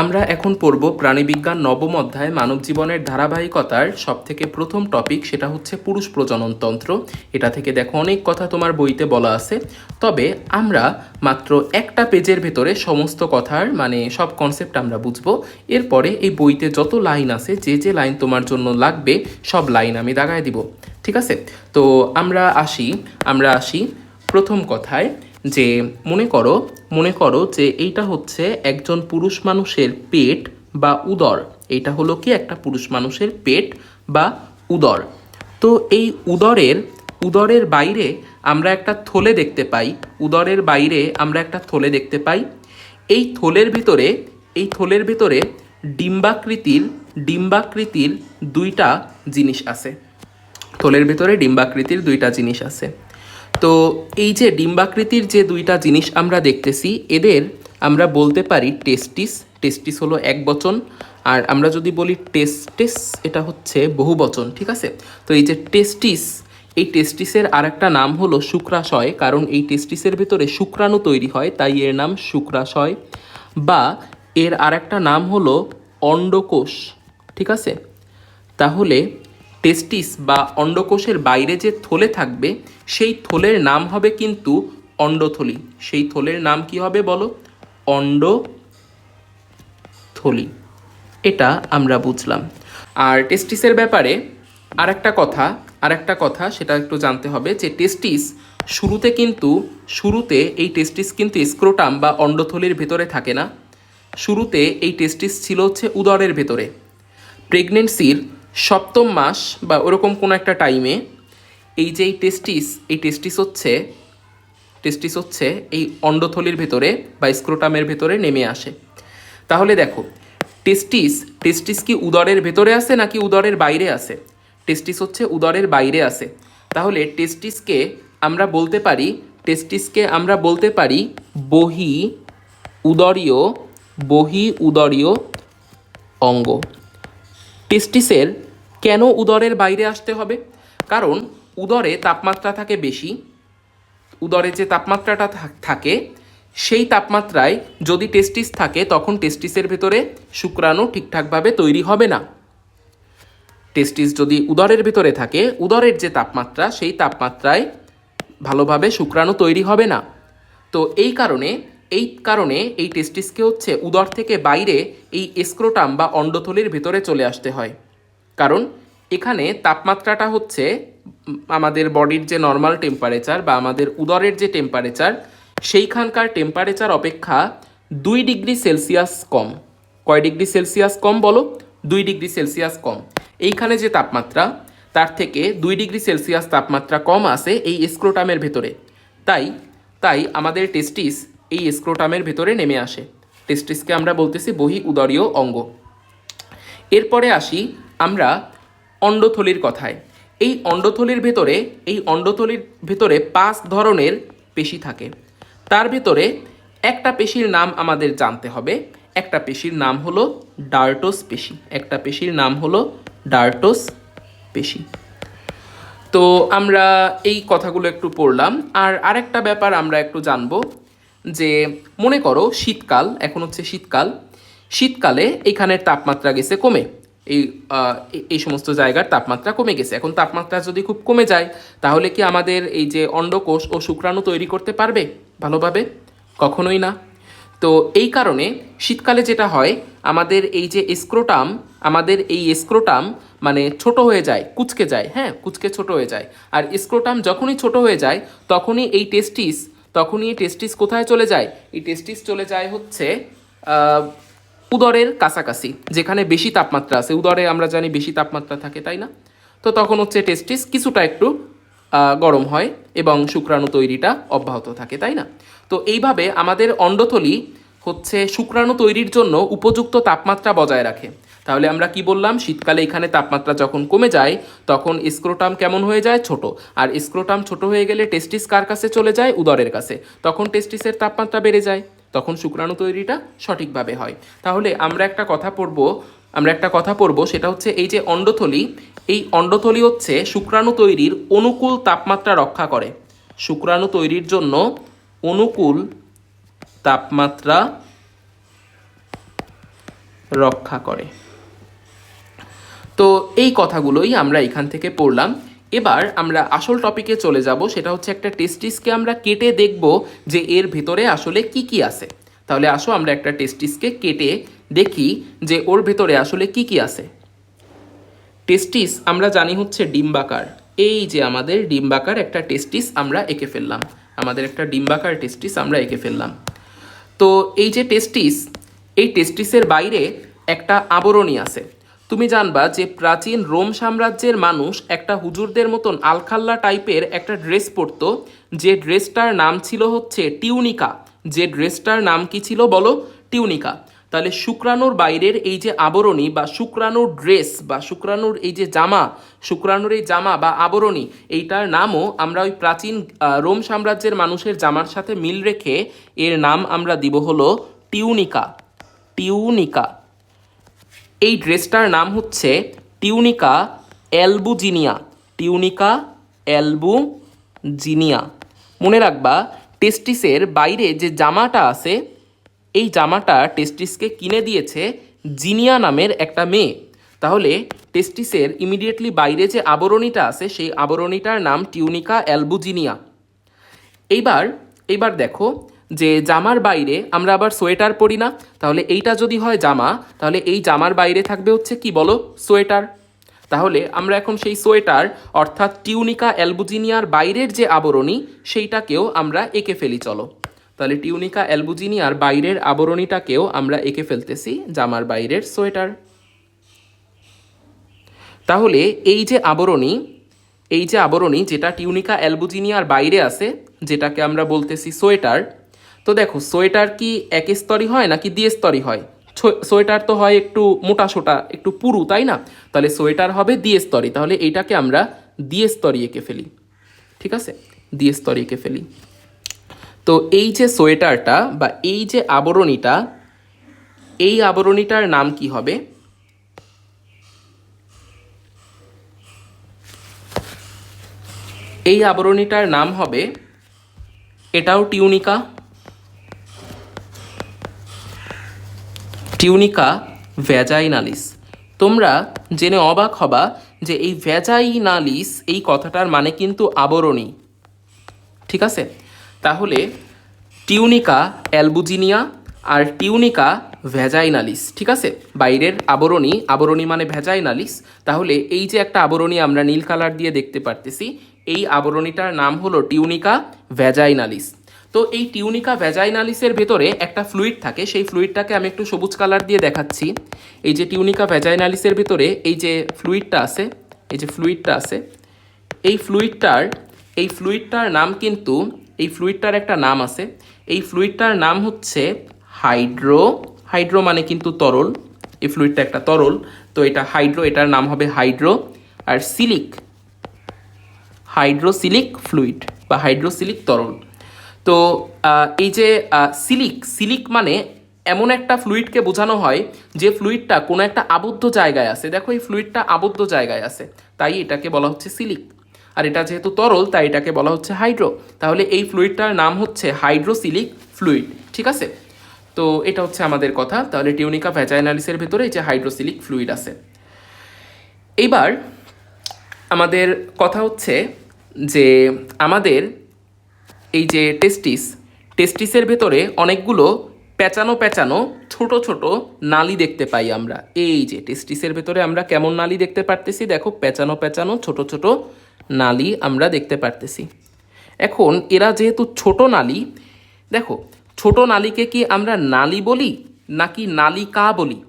আমরা এখন পড়ব প্রাণীবিজ্ঞান নবম অধ্যায় মানব জীবনের ধারাবাহিকতার সবথেকে প্রথম টপিক, সেটা হচ্ছে পুরুষ প্রজননতন্ত্র। এটা থেকে দেখো অনেক কথা তোমার বইতে বলা আছে, তবে আমরা মাত্র একটা পেজের ভেতরে সমস্ত কথার সব কনসেপ্ট আমরা বুঝবো। এরপরে এই বইতে যত লাইন আছে, যে যে লাইন তোমার জন্য লাগবে সব লাইন আমি দাগায় দিব, ঠিক আছে? তো আমরা আসি প্রথম কথায়, যে মনে করো যে এইটা হচ্ছে একজন পুরুষ মানুষের পেট বা উদর। এইটা হলো কি একটা পুরুষ মানুষের পেট বা উদর। তো এই উদরের বাইরে আমরা একটা থলে দেখতে পাই। উদরের বাইরে আমরা একটা থলে দেখতে পাই। এই থলের ভিতরে ডিম্বাকৃতির দুইটা জিনিস আছে। থলের ভিতরে ডিম্বাকৃতির দুইটা জিনিস আছে। তো এই যে ডিম্বাকৃতির যে দুইটা জিনিস আমরা দেখতেছি, এদের আমরা বলতে পারি টেস্টিস। টেস্টিস হলো একবচন, আর আমরা যদি বলি টেস্টিস, এটা হচ্ছে বহুবচন, ঠিক আছে? তো এই যে এই টেস্টিসের আরেকটা নাম হলো শুক্রাশয়, কারণ এই টেস্টিসের ভিতরে শুক্রাণু তৈরি হয়, তাই এর নাম শুক্রাশয়। বা এর আরেকটা নাম হলো অন্ডকোষ, ঠিক আছে? তাহলে টেস্টিস বা অন্ডকোষের বাইরে যে থলে থাকবে, সেই থলের নাম হবে কিন্তু অন্ডথলি। সেই থলের নাম কি হবে বলো? অন্ডথলি। এটা আমরা বুঝলাম। আর টেস্টিসের ব্যাপারে আরেকটা কথা সেটা একটু জানতে হবে, যে শুরুতে এই টেস্টিস কিন্তু স্ক্রোটাম বা অন্ডথলির ভেতরে থাকে না। শুরুতে এই টেস্টিস ছিল হচ্ছে উদরের ভেতরে। প্রেগনেন্সির সপ্তম মাস বা ওরকম কোনো একটা টাইমে এই যে এই টেস্টিস হচ্ছে এই অন্ডথলির ভেতরে বা স্ক্রোটামের ভেতরে নেমে আসে। তাহলে দেখো, টেস্টিস কি উদরের ভেতরে আছে নাকি উদরের বাইরে আছে? টেস্টিস হচ্ছে উদরের বাইরে আছে। তাহলে টেস্টিসকে আমরা বলতে পারি বহি উদরীয় অঙ্গ। টেস্টিসের কেন উদরের বাইরে আসতে হবে? কারণ উদরে তাপমাত্রা থাকে বেশি। উদরে যে তাপমাত্রাটা থাকে, সেই তাপমাত্রায় যদি টেস্টিস থাকে, তখন টেস্টিসের ভেতরে শুক্রাণু ঠিকঠাকভাবে তৈরি হবে না। টেস্টিস যদি উদরের ভেতরে থাকে, উদরের যে তাপমাত্রা, সেই তাপমাত্রায় ভালোভাবে শুক্রাণু তৈরি হবে না। তো এই কারণে এই টেস্টিসকে হচ্ছে উদর থেকে বাইরে এই স্ক্রোটাম বা অন্ডথলির ভেতরে চলে আসতে হয়। কারণ এখানে তাপমাত্রাটা হচ্ছে আমাদের বডির যে নর্মাল টেম্পারেচার বা আমাদের উদরের যে টেম্পারেচার, সেইখানকার টেম্পারেচার অপেক্ষা 2 ডিগ্রি সেলসিয়াস কম। কয় ডিগ্রি সেলসিয়াস কম বলো? 2 ডিগ্রি সেলসিয়াস কম। এইখানে যে তাপমাত্রা, তার থেকে 2 ডিগ্রি সেলসিয়াস তাপমাত্রা কম আছে এই স্ক্রোটামের ভেতরে। তাই আমাদের টেস্টিস এই স্ক্রোটামের ভেতরে নেমে আসে। টেস্টিসকে আমরা বলতেছি বহি উদরীয় অঙ্গ। এরপরে আসি আমরা অন্ডথলির কথায়। এই অন্ডথলির ভেতরে 5 ধরনের পেশি থাকে। তার ভেতরে একটা পেশির নাম আমাদের জানতে হবে। একটা পেশির নাম হলো ডার্টোস পেশি। তো আমরা এই কথাগুলো একটু পড়লাম। আর আরেকটা ব্যাপার আমরা একটু জানবো, যে মনে করো এখন হচ্ছে শীতকালে এইখানের তাপমাত্রা গেছে কমে। এই সমস্ত জায়গার তাপমাত্রা কমে গেছে। এখন তাপমাত্রা যদি খুব কমে যায়, তাহলে কি আমাদের এই যে অন্ডকোষ ও শুক্রাণু তৈরি করতে পারবে ভালোভাবে? কখনোই না। তো এই কারণে শীতকালে যেটা হয়, আমাদের এই স্ক্রোটাম ছোট হয়ে যায়, কুঁচকে যায়। হ্যাঁ, কুঁচকে ছোট হয়ে যায়। আর স্ক্রোটাম যখনই ছোট হয়ে যায়, তখনই এই টেস্টিস কোথায় চলে যায়? এই টেস্টিস চলে যায় হচ্ছে উদরের কাছাকাছি, যেখানে বেশি তাপমাত্রা আছে। উদরে আমরা জানি বেশি তাপমাত্রা থাকে, তাই না? তো তখন হচ্ছে টেস্টিস কিছুটা একটু গরম হয় এবং শুক্রাণু তৈরিটা অব্যাহত থাকে, তাই না? তো এইভাবে আমাদের অন্ডথলি হচ্ছে শুক্রাণু তৈরির জন্য উপযুক্ত তাপমাত্রা বজায় রাখে। তাহলে আমরা কি বললাম? শীতকালে এখানে তাপমাত্রা যখন কমে যায়, তখন স্ক্রোটাম কেমন হয়ে যায়? ছোট। আর স্ক্রোটাম ছোট হয়ে গেলে টেস্টিস কার কাছে চলে যায়? উদরের কাছে। তখন টেস্টিসের তাপমাত্রা বেড়ে যায়, তখন শুক্রাণু তৈরিটা সঠিকভাবে হয়। তাহলে আমরা একটা কথা পড়ব, সেটা হচ্ছে এই যে এই অন্ডথলি হচ্ছে শুক্রাণু তৈরির অনুকূল তাপমাত্রা রক্ষা করে। শুক্রাণু তৈরির জন্য অনুকূল তাপমাত্রা রক্ষা করে। তো এই কথাগুলোই আমরা এখান থেকে পড়লাম। এবার আমরা আসল টপিকে চলে যাব, সেটা হচ্ছে একটা টেস্টিসকে আমরা কেটে দেখব যে এর ভেতরে আসলে কি কি আছে। তাহলে আসো আমরা একটা টেস্টিসকে কেটে দেখি যে ওর ভেতরে আসলে কি কি আছে। টেস্টিস আমরা জানি হচ্ছে ডিম্বাকার। এই যে আমাদের ডিম্বাকার একটা টেস্টিস আমরা এঁকে ফেললাম, আমাদের একটা ডিম্বাকার টেস্টিস আমরা এঁকে ফেললাম। তো এই যে টেস্টিস, এই টেস্টিসের বাইরে একটা আবরণী আছে। তুমি জানবা যে প্রাচীন রোম সাম্রাজ্যের মানুষ একটা হুজুরদের মতন আলখাল্লা টাইপের একটা ড্রেস পরতো, যে ড্রেসটার নাম ছিল হচ্ছে টিউনিকা। যে ড্রেসটার নাম কি ছিল বলো? টিউনিকা। তাহলে শুক্রাণুর বাইরের এই যে আবরণী বা শুক্রাণুর ড্রেস বা শুক্রাণুর এই যে জামা, শুক্রাণুর এই জামা বা আবরণী, এইটার নামও আমরা ওই প্রাচীন রোম সাম্রাজ্যের মানুষের জামার সাথে মিল রেখে এর নাম আমরা দিব হলো টিউনিকা। টিউনিকা। এই ড্রেসটার নাম হচ্ছে টিউনিকা অ্যালবুজিনিয়া। টিউনিকা অ্যালবুজিনিয়া। মনে রাখবা টেস্টিসের বাইরে যে জামাটা আছে, এই জামাটা টেস্টিসকে কিনে দিয়েছে জিনিয়া নামের একটা মেয়ে। তাহলে টেস্টিসের ইমিডিয়েটলি বাইরে যে আবরণীটা আছে, সেই আবরণীটার নাম টিউনিকা অ্যালবুজিনিয়া। এইবার এইবার দেখো যে জামার বাইরে আমরা আবার সোয়েটার পরি না? তাহলে এইটা যদি হয় জামা, তাহলে এই জামার বাইরে থাকবে হচ্ছে কি বলো? সোয়েটার। তাহলে আমরা এখন সেই সোয়েটার অর্থাৎ টিউনিকা অ্যালবুজিনিয়ার বাইরের যে আবরণী, সেইটাকেও আমরা এঁকে ফেলি চলো। তাহলে টিউনিকা অ্যালবুজিনিয়ার বাইরের আবরণীটাকেও আমরা এঁকে ফেলতেছি জামার বাইরের সোয়েটার। তাহলে এই যে আবরণী, এই যে আবরণী যেটা টিউনিকা অ্যালবুজিনিয়ার বাইরে আছে, যেটাকে আমরা বলতেছি সোয়েটার। তো দেখো সোয়েটার কি এক স্তরই হয় নাকি দ্বিস্তরই হয়? সোয়েটার তো হয় একটু মোটা সোটা, একটু পুরু, তাই না? তাহলে সোয়েটার হবে দ্বিস্তরী। তাহলে এইটাকে আমরা দ্বিস্তরী এঁকে ফেলি। ঠিক আছে, দ্বিস্তরী এঁকে ফেলি। তো এই যে সোয়েটারটা বা এই যে আবরণীটা, এই আবরণীটার নাম কি হবে? এই আবরণীটার নাম হবে, এটাও টিউনিকা, টিউনিকা ভ্যাজাইনালিস। তোমরা জেনে অবাক হবা যে এই ভ্যাজাইনালিস এই কথাটার মানে কিন্তু আবরণী। ঠিক আছে, তাহলে টিউনিকা অ্যালবুজিনিয়া আর টিউনিকা ভ্যাজাইনালিস। ঠিক আছে, বাইরের আবরণী, আবরণী মানে ভ্যাজাইনালিস। তাহলে এই যে একটা আবরণী আমরা নীল কালার দিয়ে দেখতে পারতেছি, এই আবরণীটার নাম হলো টিউনিকা ভ্যাজাইনালিস। তো এই টিউনিকা ভ্যাজাইনালিসের ভেতরে একটা ফ্লুইড থাকে, সেই ফ্লুইডটাকে আমি একটু সবুজ কালার দিয়ে দেখাচ্ছি। এই যে টিউনিকা ভ্যাজাইনালিসের ভেতরে এই যে ফ্লুইডটা আছে, এই যে ফ্লুইডটা আছে, এই ফ্লুইডটার নাম কিন্তু, এই ফ্লুইডটার একটা নাম আছে। এই ফ্লুইডটার নাম হচ্ছে হাইড্রো। হাইড্রো মানে কিন্তু তরল, এই ফ্লুইডটা একটা তরল, তো এটা হাইড্রো, এটার নাম হবে হাইড্রো। আর সিলিক, হাইড্রোসিলিক ফ্লুইড বা হাইড্রোসিলিক তরল। তো এই যে সিলিক মানে এমন একটা ফ্লুইডকে বোঝানো হয় যে ফ্লুইডটা কোনো একটা আবদ্ধ জায়গায় আছে। দেখো এই ফ্লুইডটা আবদ্ধ জায়গায় আছে, তাই এটাকে বলা হচ্ছে সিলিক। আর এটা যেহেতু তরল, তাই এটাকে বলা হচ্ছে হাইড্রো। তাহলে এই ফ্লুইডটার নাম হচ্ছে হাইড্রোসিলিক ফ্লুইড। ঠিক আছে, তো এটা হচ্ছে আমাদের কথা। তাহলে টিউনিকা ভ্যাজাইনালিসের ভেতরে এই যে হাইড্রোসিলিক ফ্লুইড আছে। এইবার আমাদের কথা হচ্ছে যে আমাদের এই যে টেস্টিসের ভেতরে অনেকগুলো পেঁচানো পেঁচানো ছোট ছোট নালী দেখতে পাই আমরা। এই যে টেস্টিসের ভেতরে আমরা কেমন নালী দেখতে পারতেছি, দেখো পেঁচানো পেঁচানো ছোট ছোট নালী আমরা দেখতে পারতেছি। এখন এরা যেহেতু ছোট নালী, দেখো ছোট নালীকে কি আমরা নালী বলি নাকি নালিকা বলি?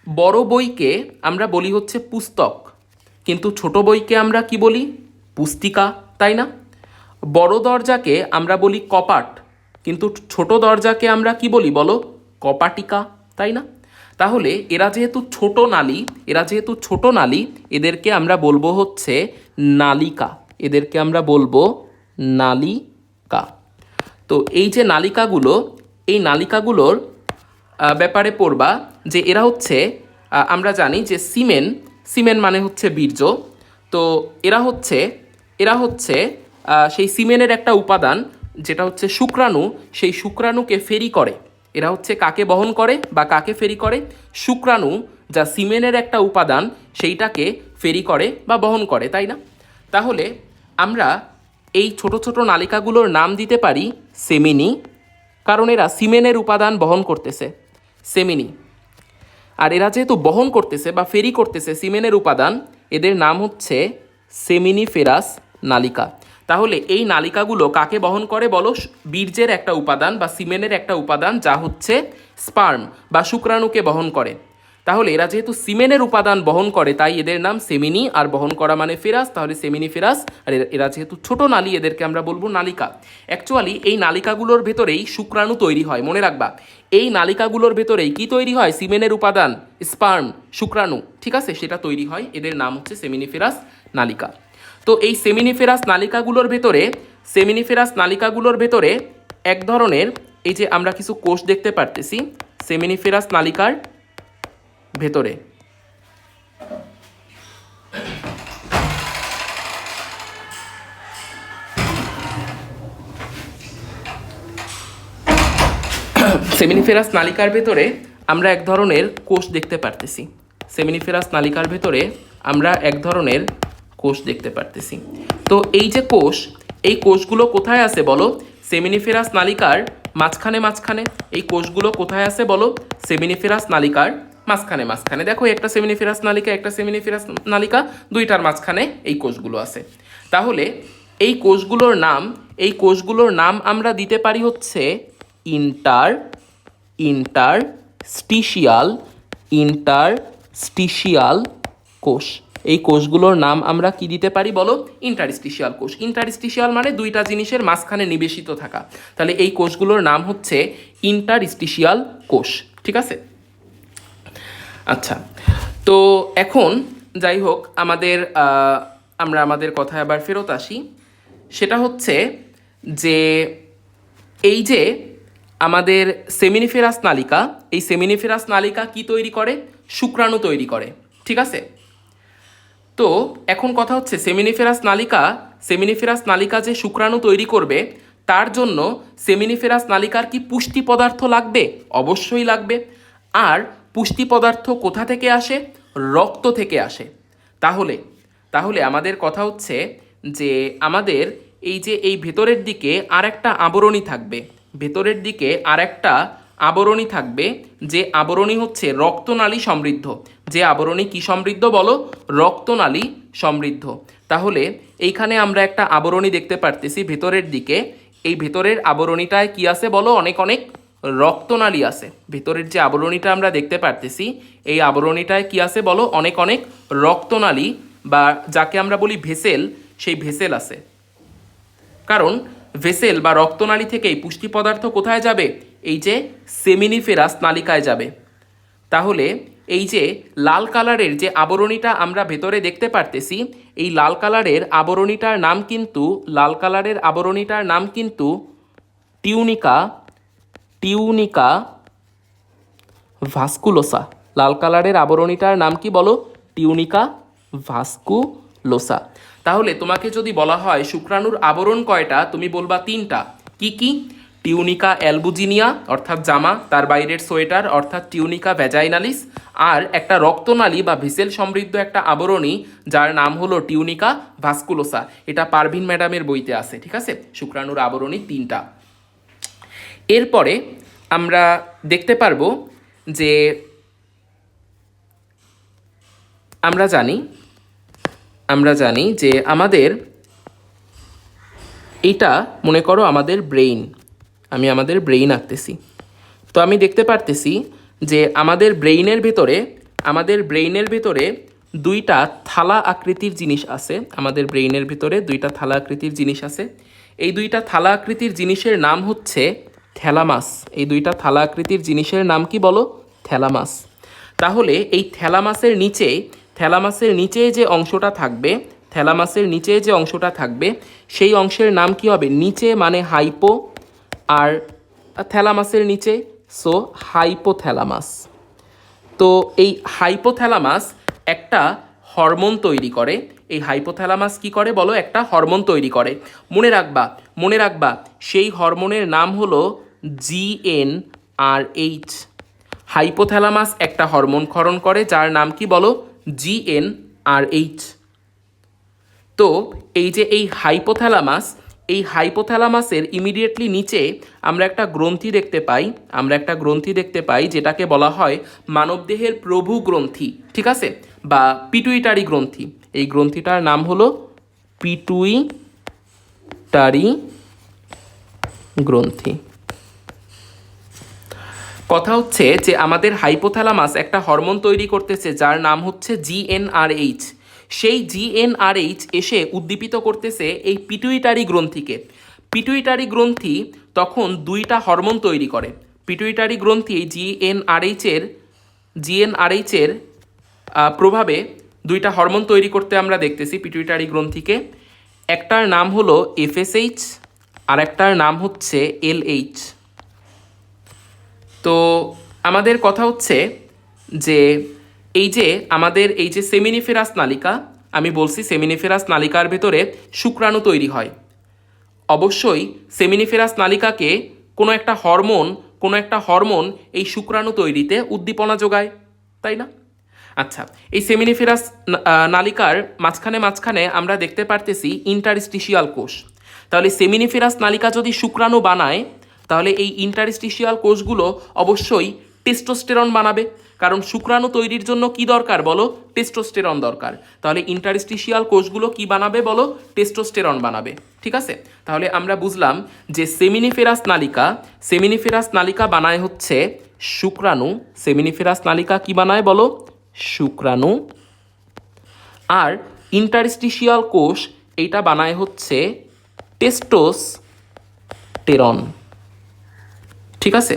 বড় বইকে আমরা বলি হচ্ছে পুস্তক, কিন্তু ছোট বইকে আমরা কি বলি? পুস্তিকা, তাই না? বড় দরজাকে আমরা বলি কপাট, কিন্তু ছোট দরজাকে আমরা কি বলি বলো? কপাটিকা, তাই না? তাহলে এরা যেহেতু ছোট নালী, এদেরকে আমরা বলবো হচ্ছে নালিকা। এদেরকে আমরা বলবো নালিকা। তো এই যে নালিকাগুলো, এই নালিকাগুলোর ব্যাপারে পড়বা যে এরা হচ্ছে, আমরা জানি যে সিমেন মানে হচ্ছে বীর্য। তো এরা হচ্ছে সেই সিমেনের একটা উপাদান যেটা হচ্ছে শুক্রাণু, সেই শুক্রাণুকে ফেরি করে। এরা হচ্ছে কাকে বহন করে বা কাকে ফেরি করে? শুক্রাণু, যা সিমেনের একটা উপাদান, সেইটাকে ফেরি করে বা বহন করে, তাই না? তাহলে আমরা এই ছোট ছোট নালিকাগুলোর নাম দিতে পারি সেমিনি, কারণ এরা সিমেনের উপাদান বহন করতেছে, সেমিনি। আর এরা যেহেতু বহন করতেছে বা ফেরি করতেছে সিমেনের উপাদান, এদের নাম হচ্ছে সেমিনিফেরাস নালিকা। তাহলে এই নালিকাগুলো কাকে বহন করে বলো? বীর্যের একটা উপাদান বা সিমেনের একটা উপাদান, যা হচ্ছে স্পার্ম বা শুক্রাণুকে বহন করে। তাহলে এরা যেহেতু সিমেনের উপাদান বহন করে, তাই এদের নাম সেমিনি, আর বহন করা মানে ফেরাস, তাহলে সেমিনিফেরাস। আর এরা যেহেতু ছোট নালী, এদেরকে আমরা বলবো নালিকা। অ্যাকচুয়ালি এই নালিকাগুলোর ভেতরেই শুক্রাণু তৈরি হয়, মনে রাখবা। এই নালিকাগুলোর ভেতরেই কি তৈরি হয়? সিমেনের উপাদান, স্পার্ম, শুক্রাণু, ঠিক আছে, সেটা তৈরি হয়। এদের নাম হচ্ছে সেমিনিফেরাস নালিকা। তো এই সেমিনিফেরাস নালিকাগুলোর ভেতরে এক ধরনের, এই যে আমরা কিছু কোষ দেখতে পারতেছি সেমিনিফেরাস নালিকার ভেতরে। সেমিনিফেরাস নালিকার ভেতরে আমরা এক ধরনের কোষ দেখতে পারতেছি। সেমিনিফেরাস নালিকার ভেতরে আমরা এক ধরনের কোষ দেখতে পারতেছি। তো এই যে কোষ, এই কোষগুলো কোথায় আছে বলো? সেমিনিফেরাস নালিকার মাঝখানে। এই কোষগুলো কোথায় আছে বলো? সেমিনিফেরাস নালিকার মাঝখানে। দেখো, একটা সেমিনিফেরাস নালিকা, দুইটার মাঝখানে এই কোষগুলো আছে। তাহলে এই কোষগুলোর নাম আমরা দিতে পারি হচ্ছে ইন্টারস্টিশিয়াল কোষ। এই কোষগুলোর নাম আমরা কি দিতে পারি বলো? ইন্টারস্টিশিয়াল কোষ। ইন্টারস্টিশিয়াল মানে দুইটা জিনিসের মাঝখানে নিবেশিত থাকা। তাহলে এই কোষগুলোর নাম হচ্ছে ইন্টারস্টিশিয়াল কোষ, ঠিক আছে? আচ্ছা, তো এখন যাই হোক, আমরা আমাদের কথায় আবার ফেরত আসি। সেটা হচ্ছে যে এই যে আমাদের সেমিনিফেরাস নালিকা, এই সেমিনিফেরাস নালিকা কি তৈরি করে? শুক্রাণু তৈরি করে, ঠিক আছে? তো এখন কথা হচ্ছে সেমিনিফেরাস নালিকা যে শুক্রাণু তৈরি করবে, তার জন্য সেমিনিফেরাস নালিকার কি পুষ্টি পদার্থ লাগবে? অবশ্যই লাগবে। আর পুষ্টি পদার্থ কোথা থেকে আসে? রক্ত থেকে আসে। তাহলে আমাদের কথা হচ্ছে যে আমাদের এই ভেতরের দিকে আর একটা আবরণী থাকবে, যে আবরণী হচ্ছে রক্তনালী সমৃদ্ধ। যে আবরণী কি সমৃদ্ধ বলো? রক্তনালী সমৃদ্ধ। তাহলে এইখানে আমরা একটা আবরণী দেখতে পারতেছি ভেতরের দিকে। এই ভেতরের আবরণীটায় কি আছে বলো? অনেক রক্তনালী আছে। ভেতরের যে আবরণীটা আমরা দেখতে পারতেছি, এই আবরণীটায় কি আছে বলো? অনেক রক্তনালী, বা যাকে আমরা বলি ভেসেল, সেই ভেসেল আছে। কারণ ভেসেল বা রক্তনালী থেকেই পুষ্টি পদার্থ কোথায় যাবে? এই যে সেমিনিফেরাস নালিকায় যাবে। তাহলে এই যে লাল কালারের যে আবরণীটা আমরা ভেতরে দেখতে পারতেছি, এই লাল কালারের আবরণীটার নাম কিন্তু টিউনিকা ভাস্কুলোসা। লাল কালারের আবরণীটার নাম কি বলো? টিউনিকা ভাস্কুলোসা। তাহলে তোমাকে যদি বলা হয় শুক্রাণুর আবরণ কয়টা, তুমি বলবা 3টা। কি? টিউনিকা অ্যালবুজিনিয়া অর্থাৎ জামা, তার বাইরের সোয়েটার অর্থাৎ টিউনিকা ভ্যাজাইনালিস, আর একটা রক্তনালী বা ভেসেল সমৃদ্ধ একটা আবরণী, যার নাম হলো টিউনিকা ভাস্কুলোসা। এটা পারভিন ম্যাডামের বইতে আছে, ঠিক আছে? শুক্রাণুর আবরণী 3টা। এরপরে আমরা দেখতে পারবো যে আমরা জানি যে আমাদের এইটা, মনে করো আমাদের ব্রেইন, আমি আমাদের ব্রেইন আঁকতেছি। তো আমি দেখতে পারতেছি যে আমাদের ব্রেইনের ভেতরে দুইটা থালা আকৃতির জিনিস আছে। এই দুইটা থালা আকৃতির জিনিসের নাম হচ্ছে থ্যালামাস। এই দুইটা থালা আকৃতির জিনিসের নাম কি বলো? থ্যালামাস। তাহলে এই থ্যালামাসের নিচে যে অংশটা থাকবে, সেই অংশের নাম কি হবে? নিচে মানে হাইপো, আর থ্যালামাসের নিচে, সো হাইপোথ্যালামাস। তো এই হাইপোথ্যালামাস একটা হরমোন তৈরি করে। এই হাইপোথ্যালামাস কি করে বলো? একটা হরমোন তৈরি করে। মনে রাখবা সেই হরমোনের নাম হলো আর এইচ। হাইপোথ্যালামাস একটা হরমোন ক্ষরণ করে যার নাম কি বলো? GnRH। তো এই যে এই হাইপোথ্যালামাসের ইমিডিয়েটলি নিচে আমরা একটা গ্রন্থি দেখতে পাই যেটাকে বলা হয় মানবদেহের প্রভু গ্রন্থি, ঠিক আছে, বা পিটুইটারি গ্রন্থি। এই গ্রন্থিটার নাম হলো পিটুইটারি গ্রন্থি। কথা হচ্ছে যে আমাদের হাইপোথ্যালামাস একটা হরমোন তৈরি করতেছে যার নাম হচ্ছে GnRH। সেই GnRH এসে উদ্দীপিত করতেছে এই পিটুইটারি গ্রন্থিকে। পিটুইটারি গ্রন্থি তখন দুইটা হরমোন তৈরি করে। পিটুইটারি গ্রন্থি এই জিএনআরএইচের প্রভাবে দুইটা হরমোন তৈরি করতে আমরা দেখতেছি পিটুইটারি গ্রন্থিকে। একটার নাম হলো FSH আর একটার নাম হচ্ছে LH। তো আমাদের কথা হচ্ছে যে আমাদের এই যে সেমিনিফেরাস নালিকা, আমি বলছি সেমিনিফেরাস নালিকার ভেতরে শুক্রাণু তৈরি হয়। অবশ্যই সেমিনিফেরাস নালিকাকে কোনো একটা হরমোন এই শুক্রাণু তৈরিতে উদ্দীপনা যোগায়, তাই না? আচ্ছা, এই সেমিনিফেরাস নালিকার মাঝখানে আমরা দেখতে পারতেছি ইন্টারস্টিশিয়াল কোষ। তাহলে সেমিনিফেরাস নালিকা যদি শুক্রাণু বানায় তাহলে এই ইন্টারস্টিশিয়াল কোষগুলো অবশ্যই টেস্টোস্টেরন বানাবে, কারণ শুক্রাণু তৈরির জন্য কি দরকার বলো? টেস্টোস্টেরন দরকার। তাহলে ইন্টারস্টিশিয়াল কোষগুলো কি বানাবে বলো? টেস্টোস্টেরন বানাবে, ঠিক আছে? তাহলে আমরা বুঝলাম যে সেমিনিফেরাস নালিকা বানায় হচ্ছে শুক্রাণু। সেমিনিফেরাস নালিকা কি বানায় বলো? শুক্রাণু। আর ইন্টারস্টিশিয়াল কোষ এইটা বানায় হচ্ছে টেস্টোস্টেরন, ঠিক আছে?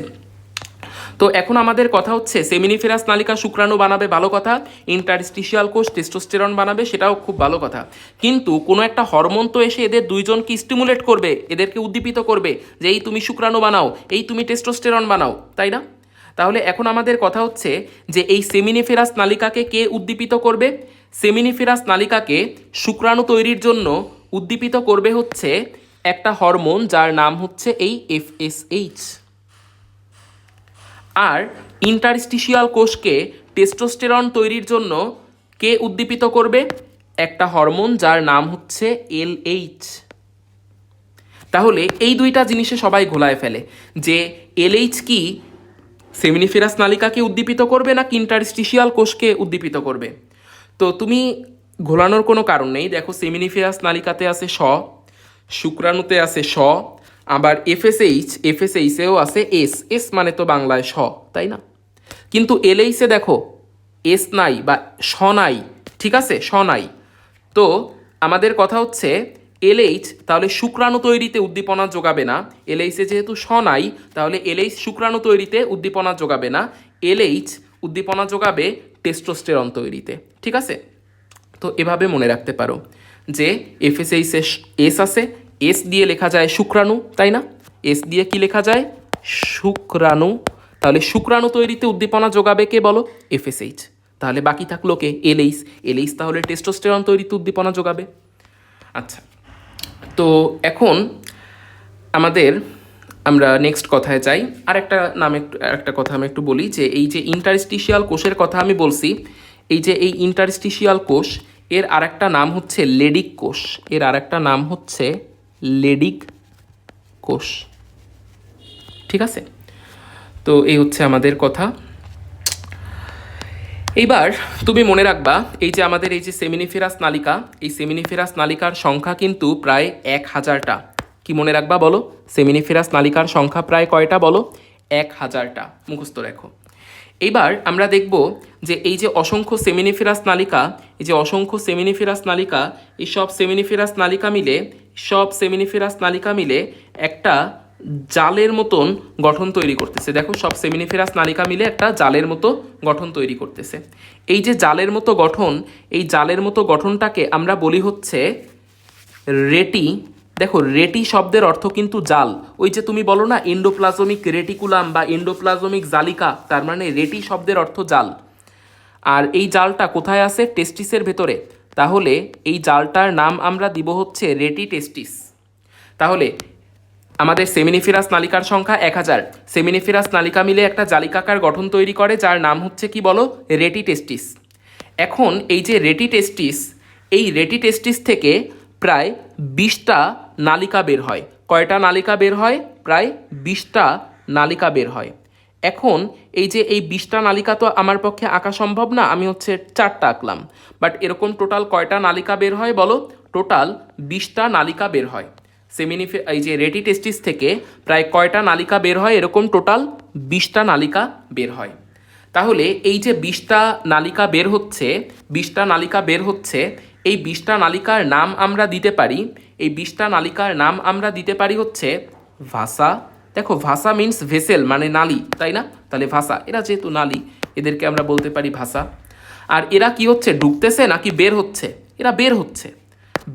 তো এখন আমাদের কথা হচ্ছে সেমিনিফেরাস নালিকা শুক্রাণু বানাবে, ভালো কথা। ইন্টারস্টিশিয়াল কোষ টেস্টোস্টেরন বানাবে, সেটাও খুব ভালো কথা। কিন্তু কোনো একটা হরমোন তো এসে এদের দুইজনকে স্টিমুলেট করবে, এদেরকে উদ্দীপিত করবে যে এই তুমি শুক্রাণু বানাও, এই তুমি টেস্টোস্টেরন বানাও, তাই না? তাহলে এখন আমাদের কথা হচ্ছে যে এই সেমিনিফেরাস নালিকাকে কে উদ্দীপিত করবে? সেমিনিফেরাস নালিকাকে শুক্রাণু তৈরির জন্য উদ্দীপিত করবে হচ্ছে একটা হরমোন যার নাম হচ্ছে এই FSH। আর ইন্টারস্টিশিয়াল কোষকে টেস্টোস্টেরন তৈরির জন্য কে উদ্দীপিত করবে? একটা হরমোন যার নাম হচ্ছে LH। তাহলে এই দুইটা জিনিসে সবাই ঘোলায় ফেলে যে LH কি সেমিনিফেরাস নালিকাকে উদ্দীপিত করবে না ইন্টারস্টিশিয়াল কোষকে উদ্দীপিত করবে। তো তুমি ঘোলানোর কোনো কারণ নেই। দেখো, সেমিনিফেরাস নালিকাতে আছে স, শুক্রাণুতে আছে স, আবার এফএসএইচেও আছে এস মানে তো বাংলায় স, তাই না? কিন্তু LH-এ দেখো এস নাই বা স নাই, ঠিক আছে, স নাই। তো আমাদের কথা হচ্ছে LH তাহলে শুক্রাণু তৈরিতে উদ্দীপনা যোগাবে না। LH-এ যেহেতু স নাই তাহলে LH শুক্রাণু তৈরিতে উদ্দীপনা যোগাবে না। LH উদ্দীপনা যোগাবে টেস্টোস্টেরন তৈরিতে, ঠিক আছে? তো এভাবে মনে রাখতে পারো যে FSH-এ এস আছে, এস দিয়ে লেখা যায় শুক্রাণু, তাই না? এস দিয়ে কি লেখা যায়? শুক্রাণু। তাহলে শুক্রাণু তৈরিতে উদ্দীপনা যোগাবে কে বলো? FSH। তাহলে বাকি থাকলো কে? LH তাহলে টেস্টোস্টেরন তৈরিতে উদ্দীপনা যোগাবে। আচ্ছা, তো এখন আমরা নেক্সট কথায় যাই। একটা কথা আমি একটু বলি যে এই যে ইন্টারস্টিশিয়াল কোষের কথা আমি বলছি, এই যে এই ইন্টারস্টিশিয়াল কোষ এর আরেকটা নাম হচ্ছে লেডিক কোষ। লেডিক কোষ, ঠিক আছে? তো এই হচ্ছে আমাদের কথা। এইবার তুমি মনে রাখবা এই যে আমাদের এই যে সেমিনিফেরাস নালিকা, এই সেমিনিফেরাস নালিকার সংখ্যা কিন্তু প্রায় 1000টা। কি মনে রাখবা বলো? সেমিনিফেরাস নালিকার সংখ্যা প্রায় কয়টা বলো? 1000টা, মুখস্থ রাখো। এইবার আমরা দেখব যে এই যে অসংখ্য সেমিনিফেরাস নালিকা, এই সব সেমিনিফেরাস নালিকা মিলে একটা জালের মতন গঠন তৈরি করতেছে। দেখো, সব সেমিনিফেরাস নালিকা মিলে একটা জালের মতো গঠন তৈরি করতেছে। এই যে জালের মতো গঠন, এই জালের মতো গঠনটাকে আমরা বলি হচ্ছে রেটি। দেখো, রেটি শব্দের অর্থ কিন্তু জাল। ওই যে তুমি বলো না এন্ডোপ্লাজমিক রেটিকুলাম বা এন্ডোপ্লাজমিক জালিকা, তার মানে রেটি শব্দের অর্থ জাল। আর এই জালটা কোথায় আছে? টেস্টিসের ভেতরে। তাহলে এই জালটার নাম আমরা দিব হচ্ছে রেটি টেস্টিস। তাহলে আমাদের সেমিনিফেরাস নালিকার সংখ্যা 1000। সেমিনিফেরাস নালিকা মিলে একটা জালিকাকার গঠন তৈরি করে, যার নাম হচ্ছে কি বলো? রেটিটেস্টিস। এখন এই যে রেটিটেস্টিস, এই রেটিটেস্টিস থেকে প্রায় 20টা নালিকা বের হয়। কয়টা নালিকা বের হয়? প্রায় 20টা নালিকা বের হয়। এখন এই যে এই 20টা নালিকা তো আমার পক্ষে আঁকা সম্ভব না, আমি হচ্ছে 4টা আঁকলাম, বাট এরকম টোটাল কয়টা নালিকা বের হয় বলো? টোটাল 20টা নালিকা বের হয়। এই যে রেটিটেস্টিস থেকে প্রায় কয়টা নালিকা বের হয়? এরকম টোটাল 20টা নালিকা বের হয়। তাহলে এই যে 20টা নালিকা বের হচ্ছে, 20টা নালিকা বের হচ্ছে, এই 20টা নালিকার নাম আমরা দিতে পারি, এই 20টা নালিকার নাম আমরা দিতে পারি হচ্ছে ভাসা। দেখো ভাসা মিন্স ভেসেল, মানে নালী, তাই না? তাহলে ভাসা, এরা যেহেতু নালী, এদেরকে আমরা বলতে পারি ভাসা। আর এরা কি হচ্ছে? ঢুকতেছে নাকি বের হচ্ছে? এরা বের হচ্ছে।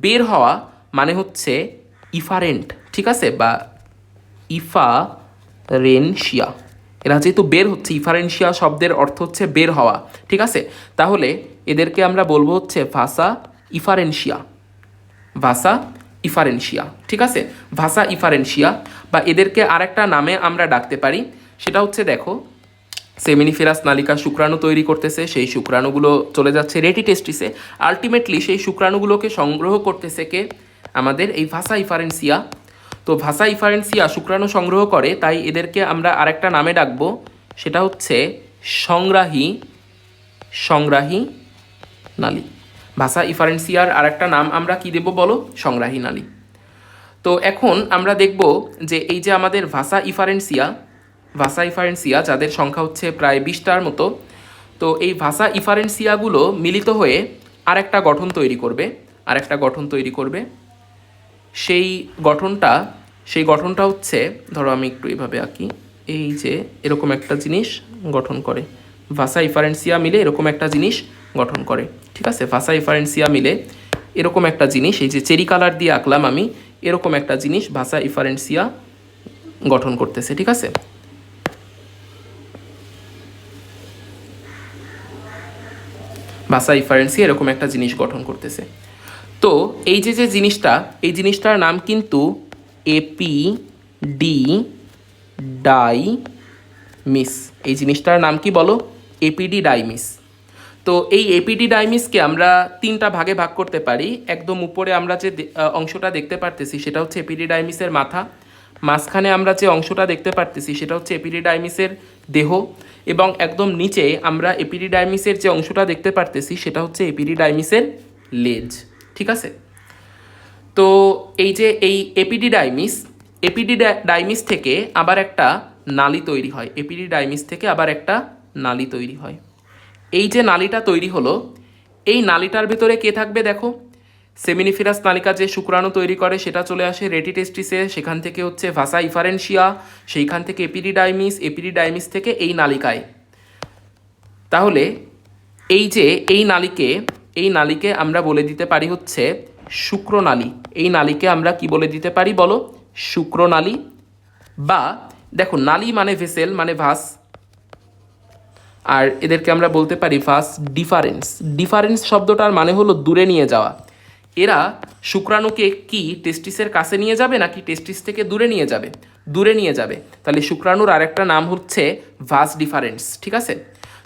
বের হওয়া মানে হচ্ছে ইফারেন্ট, ঠিক আছে, বা ইফারেনশিয়া। এরা যেহেতু বের হচ্ছে, ইফারেনশিয়া শব্দের অর্থ হচ্ছে বের হওয়া, ঠিক আছে। তাহলে এদেরকে আমরা বলবো হচ্ছে ভাসা ইফারেনশিয়া, ভাসা ইফারেনশিয়া, ঠিক আছে, ভাসা ইফারেনশিয়া। বা এদেরকে আরেকটা নামে আমরা ডাকতে পারি, সেটা হচ্ছে দেখো, সেমিনিফেরাস নালিকা শুক্রাণু তৈরি করতেছে, সেই শুক্রাণুগুলো চলে যাচ্ছে রেটিটেস্টিসে, আলটিমেটলি সেই শুক্রাণুগুলোকে সংগ্রহ করতেছে কে? আমাদের এই ভাসা ইফারেন্সিয়া। তো ভাসা ইফারেন্সিয়া শুক্রাণু সংগ্রহ করে, তাই এদেরকে আমরা আরেকটা নামে ডাকবো, সেটা হচ্ছে সংগ্রাহী, সংগ্রাহী নালী। ভাসা ইফারেন্সিয়ার আরেকটা নাম আমরা কি দেব বলো? সংগ্রাহী নালী। তো এখন আমরা দেখব যে এই যে আমাদের ভাসা ইফারেন্সিয়া, ভাসা ইফারেন্সিয়া যাদের সংখ্যা হচ্ছে প্রায় 20টার মতো, তো এই ভাসা ইফারেন্সিয়াগুলো মিলিত হয়ে আরেকটা গঠন তৈরি করবে, আরেকটা গঠন তৈরি করবে। সেই গঠনটা হচ্ছে, ধরো আমি একটু এইভাবে আঁকি, এই যে এরকম একটা জিনিস গঠন করে, ভাসা ইফারেন্সিয়া মিলে এরকম একটা জিনিস গঠন করে, ঠিক আছে। ভাসা ইফারেন্সিয়া মিলে এরকম একটা জিনিস, এই যে চেরি কালার দিয়ে আঁকলাম আমি, এরকম একটা জিনিস ভাসা ইফারেন্সিয়া গঠন করতেছে, ঠিক আছে। ভাসা ইফারেন্সিয়া এরকম একটা জিনিস গঠন করতেছে। তো এই যে যে জিনিসটা, এই জিনিসটার নাম কিন্তু এপিডিডাইমিস। এই জিনিসটার নাম কি বলো? এপিডিডাইমিস। তো এই এপিডিডাইমিসকে আমরা 3টা ভাগে ভাগ করতে পারি। একদম উপরে আমরা যে অংশটা দেখতে পারতেছি সেটা হচ্ছে এপিডিডাইমিসের মাথা, মাঝখানে আমরা যে অংশটা দেখতে পারতেছি সেটা হচ্ছে এপিডিডাইমিসের দেহ, এবং একদম নিচে আমরা এপিডিডাইমিসের যে অংশটা দেখতে পারতেছি সেটা হচ্ছে এপিডিডাইমিসের লেজ, ঠিক আছে। তো এই যে এই এপিডিডাইমিস থেকে আবার একটা নালী তৈরি হয়, এপিডিডাইমিস থেকে আবার একটা নালী তৈরি হয়। এই যে নালীটা তৈরি হলো, এই নালীটার ভিতরে কে থাকবে দেখো? সেমিনিফেরাস নালিকা যে শুক্রাণু তৈরি করে সেটা চলে আসে রেটিটেস্টিসে, সেখান থেকে হচ্ছে ভাসা ইফারেন্সিয়া, সেইখান থেকে এপিডিডাইমিস, এপিডিডাইমিস থেকে এই নালিকায়। তাহলে এই যে এই নালীকে আমরা বলে দিতে পারি হচ্ছে শুক্রনালী। এই নালীকে আমরা কি বলে দিতে পারি বলো? শুক্রনালী। বা দেখো, নালী মানে ভেসেল, মানে ভাস, আর এদেরকে আমরা বলতে পারি ভাস ডিফারেন্স। ডিফারেন্স শব্দটার মানে হলো দূরে নিয়ে যাওয়া। এরা শুক্রাণুকে কি টেস্টিসের কাছে নিয়ে যাবে নাকি টেস্টিস থেকে দূরে নিয়ে যাবে? দূরে নিয়ে যাবে। তাহলে শুক্রাণুর আরেকটা নাম হচ্ছে ভাস ডিফারেন্স, ঠিক আছে।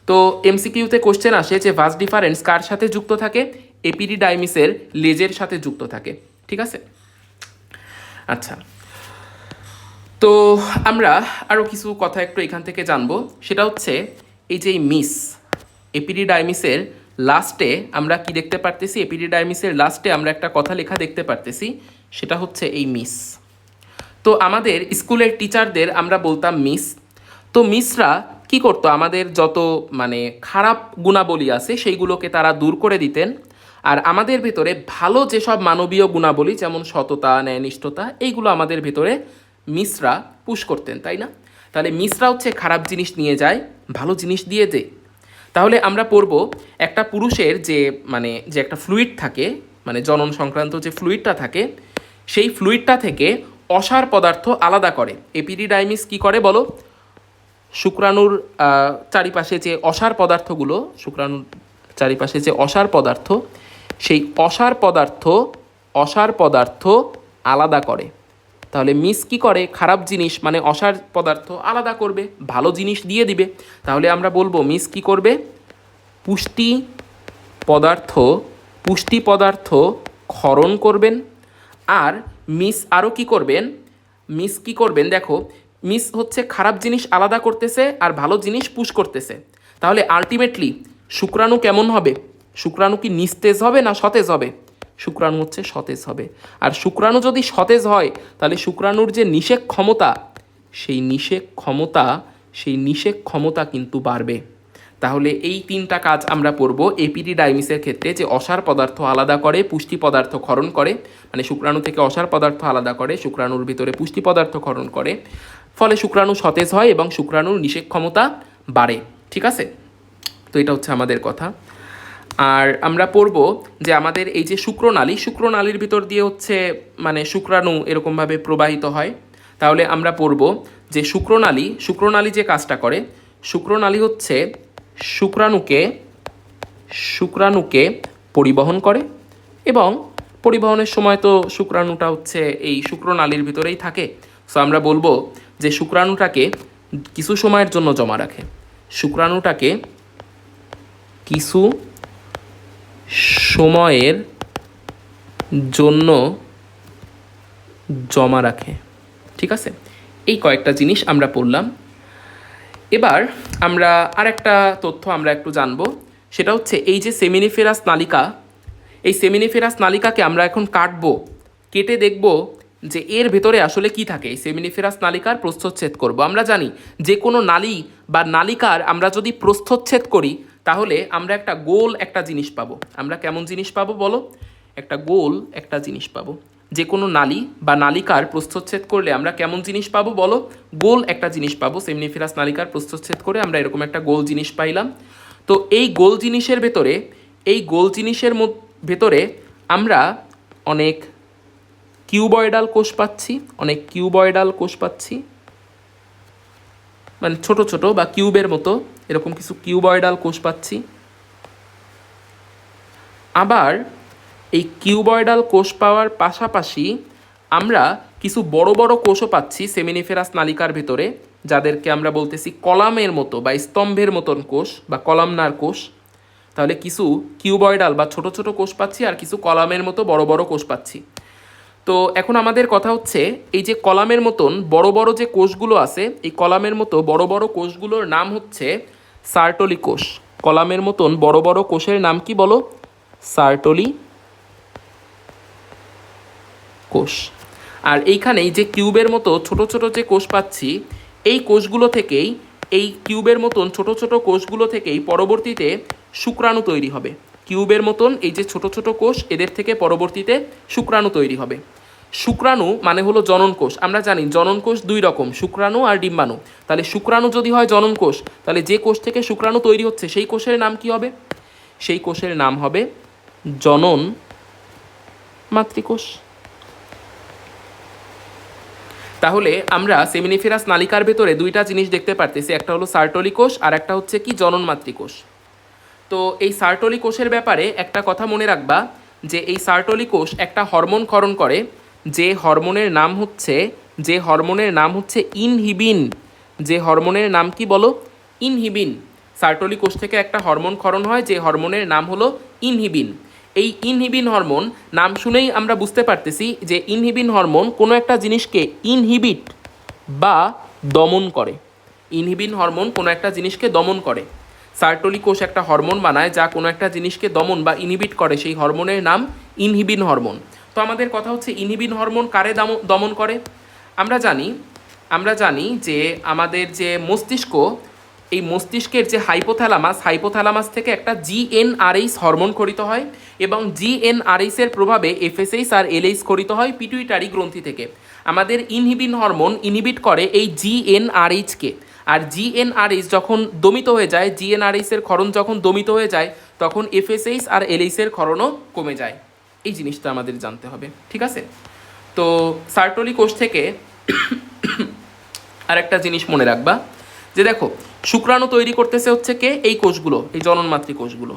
তো এমসিকিউতে কোশ্চেন আসে যে ভাস ডিফারেন্স কার সাথে যুক্ত থাকে? এপিডিডাইমিসের লেজের সাথে যুক্ত থাকে, ঠিক আছে। আচ্ছা, তো আমরা আরও কিছু কথা একটু এখান থেকে জানবো, সেটা হচ্ছে এই যে এপিডিডাইমিসের লাস্টে আমরা কি দেখতে পারতেছি? এপিডিডাইমিসের লাস্টে আমরা একটা কথা লেখা দেখতে পারতেছি, সেটা হচ্ছে এই মিস। তো আমাদের স্কুলের টিচারদের আমরা বলতাম মিস। তো মিসরা কি করতো? আমাদের যত মানে খারাপ গুণাবলী আছে সেইগুলোকে তারা দূর করে দিতেন, আর আমাদের ভেতরে ভালো যেসব মানবীয় গুণাবলী, যেমন সততা, ন্যায়নিষ্ঠতা, এইগুলো আমাদের ভেতরে মিসরা পুশ করতেন, তাই না? তাহলে মিসরা হচ্ছে খারাপ জিনিস নিয়ে যায়, ভালো জিনিস দিয়ে দেয়। তাহলে আমরা পড়ব একটা পুরুষের যে যে একটা ফ্লুইড থাকে, মানে জনন সংক্রান্ত যে ফ্লুইডটা থাকে, সেই ফ্লুইডটা থেকে অসার পদার্থ আলাদা করে। এপিডিডাইমিস কি করে বলো? শুক্রাণুর চারিপাশে যে অসার পদার্থগুলো, শুক্রাণুর চারিপাশে যে অসার পদার্থ, সেই অসার পদার্থ আলাদা করে। তাহলে মিস কি করে, খারাপ জিনিস মানে অসার পদার্থ আলাদা করবে, ভালো জিনিস দিয়ে দিবে। তাহলে আমরা বলবো মিস কি করবে, পুষ্টি পদার্থ ক্ষরণ করবেন। আর মিস আরও কি করবেন, দেখো, মিস হচ্ছে খারাপ জিনিস আলাদা করতেছে আর ভালো জিনিস পুশ করতেছে। তাহলে আলটিমেটলি শুক্রাণু কেমন হবে, শুক্রাণু কি নিস্তেজ হবে না সতেজ হবে, শুক্রাণু হচ্ছে সতেজ হবে। আর শুক্রাণু যদি সতেজ হয় তাহলে শুক্রাণুর যে নিষেক ক্ষমতা কিন্তু বাড়বে। তাহলে এই 3টা কাজ আমরা পড়ব এপিডিডাইমিসের ক্ষেত্রে, যে অসার পদার্থ আলাদা করে, পুষ্টি পদার্থ ক্ষরণ করে, মানে শুক্রাণু থেকে অসার পদার্থ আলাদা করে, শুক্রাণুর ভিতরে পুষ্টি পদার্থ ক্ষরণ করে, ফলে শুক্রাণু সতেজ হয় এবং শুক্রাণুর নিষেক ক্ষমতা বাড়ে। ঠিক আছে, তো এটা হচ্ছে আমাদের কথা। আর আমরা পড়ব যে আমাদের এই যে শুক্রনালীর ভিতর দিয়ে হচ্ছে মানে শুক্রাণু এরকমভাবে প্রবাহিত হয়। তাহলে আমরা পড়ব যে শুক্রনালী যে কাজটা করে, শুক্রনালী হচ্ছে শুক্রাণুকে পরিবহন করে, এবং পরিবহনের সময় তো শুক্রাণুটা হচ্ছে এই শুক্রনালীর ভিতরেই থাকে। সো আমরা বলবো যে শুক্রাণুটাকে কিছু সময়ের জন্য জমা রাখে, শুক্রাণুটাকে কিছু সময়ের জন্য জমা রাখে। ঠিক আছে, এই কয়েকটা জিনিস আমরা পড়লাম। এবার আমরা আরেকটা তথ্য আমরা একটু জানবো, সেটা হচ্ছে এই যে সেমিনিফেরাস নালিকা, এই সেমিনিফেরাস নালিকাকে আমরা এখন কেটে দেখব যে এর ভেতরে আসলে কি থাকে। এই সেমিনিফেরাস নালিকার প্রস্থচ্ছেদ করব। আমরা জানি যে কোনো নালী বা নালিকার আমরা যদি প্রস্থচ্ছেদ করি তাহলে আমরা একটা গোল একটা জিনিস পাবো। আমরা কেমন জিনিস পাবো বলো, একটা গোল একটা জিনিস পাবো। যে কোনো নালী বা নালিকার প্রস্থচ্ছেদ করলে আমরা কেমন জিনিস পাবো বলো, গোল একটা জিনিস পাবো। সেমিনিফেরাস নালিকার প্রস্থচ্ছেদ করে আমরা এরকম একটা গোল জিনিস পাইলাম। তো এই গোল জিনিসের ভেতরে আমরা অনেক কিউবয়েডাল কোষ পাচ্ছি, মানে ছোট ছোট বা কিউবের মতো এরকম কিছু কিউবয়েডাল কোষ পাচ্ছি। আবার এই কিউবয়েডাল কোষ পাওয়ার পাশাপাশি আমরা কিছু বড় বড় কোষও পাচ্ছি সেমিনিফেরাস নালিকার ভেতরে, যাদেরকে আমরা বলতেছি কলামের মতো বা স্তম্ভের মতন কোষ বা কলামনার কোষ। তাহলে কিছু কিউবয়েডাল বা ছোট ছোট কোষ পাচ্ছি আর কিছু কলামের মতো বড় বড় কোষ পাচ্ছি। তো এখন আমাদের কথা হচ্ছে এই যে কলামের মতন বড় বড় যে কোষগুলো আছে, এই কলামের মতো বড় বড় কোষগুলোর নাম হচ্ছে সার্টোলি কোষ। কলামের মতন বড় বড় কোষের নাম কি বলো, সার্টোলি কোষ। আর এইখানেই যে কিউবের মতো ছোট ছোট যে কোষ পাচ্ছি, এই কোষগুলো থেকেই, এই কিউবের মতন ছোট ছোট কোষগুলো থেকেই পরবর্তীতে শুক্রাণু তৈরি হবে। কিউবের মতন এই যে ছোট ছোট কোষ, এদের থেকে পরবর্তীতে শুক্রাণু তৈরি হবে। শুক্রাণু মানে হলো জনন কোষ। আমরা জানি জনন কোষ 2 রকম, শুক্রাণু আর ডিম্বাণু। তাহলে শুক্রাণু যদি হয় জনন কোষ, তাহলে যে কোষ থেকে শুক্রাণু তৈরি হচ্ছে সেই কোষের নাম কি হবে, সেই কোষের নাম হবে জনন মাতৃকোষ। তাহলে আমরা সেমিনিফেরাস নালিকার ভেতরে 2টা জিনিস দেখতে পারতেছি, একটা হলো সার্টোলি কোষ আর একটা হচ্ছে কি জনন মাতৃকোষ। তো এই সার্টোলি কোষের ব্যাপারে একটা কথা মনে রাখবা, যে এই সার্টোলি কোষ একটা হরমোন ক্ষরণ করে, যে হরমোনের নাম হচ্ছে ইনহিবিন। যে হরমোনের নাম কি বলো, ইনহিবিন। সার্টোলি কোষ থেকে একটা হরমোন ক্ষরণ হয়, যে হরমোনের নাম হলো ইনহিবিন। এই ইনহিবিন হরমোন নাম শুনেই আমরা বুঝতে পারতেছি যে ইনহিবিন হরমোন কোনো একটা জিনিসকে ইনহিবিট বা দমন করে। ইনহিবিন হরমোন কোনো একটা জিনিসকে দমন করে। সার্টোলি কোষ একটা হরমোন বানায় যা কোনো একটা জিনিসকে দমন বা ইনহিবিট করে, সেই হরমোনের নাম ইনহিবিন হরমোন। তো আমাদের কথা হচ্ছে ইনহিবিন হরমোন কারে দমন করে। আমরা জানি যে আমাদের যে মস্তিষ্ক, এই মস্তিষ্কের যে হাইপোথ্যালামাস থেকে একটা জিএনআরএইচ হরমোন ক্ষরিত হয়, এবং জিএনআরএইচের প্রভাবে এফএসএইচ আর এলএইচ ক্ষরিত হয় পিটুইটারি গ্রন্থি থেকে। আমাদের ইনহিবিন হরমোন ইনহিবিট করে এই জিএনআরএইচকে, আর জিএনআরএইচ যখন দমিত হয়ে যায়, জিএনআরএইচের ক্ষরণ যখন দমিত হয়ে যায়, তখন এফএসএইচ আর এলএইচের ক্ষরণও কমে যায়। এই জিনিসটা আমাদের জানতে হবে। ঠিক আছে, তো সার্টোলি কোষ থেকে আরেকটা জিনিস মনে রাখবা, যে দেখো শুক্রাণু তৈরি করতেছে হচ্ছে কে, এই কোষগুলো, এই জননমাতৃ কোষগুলো।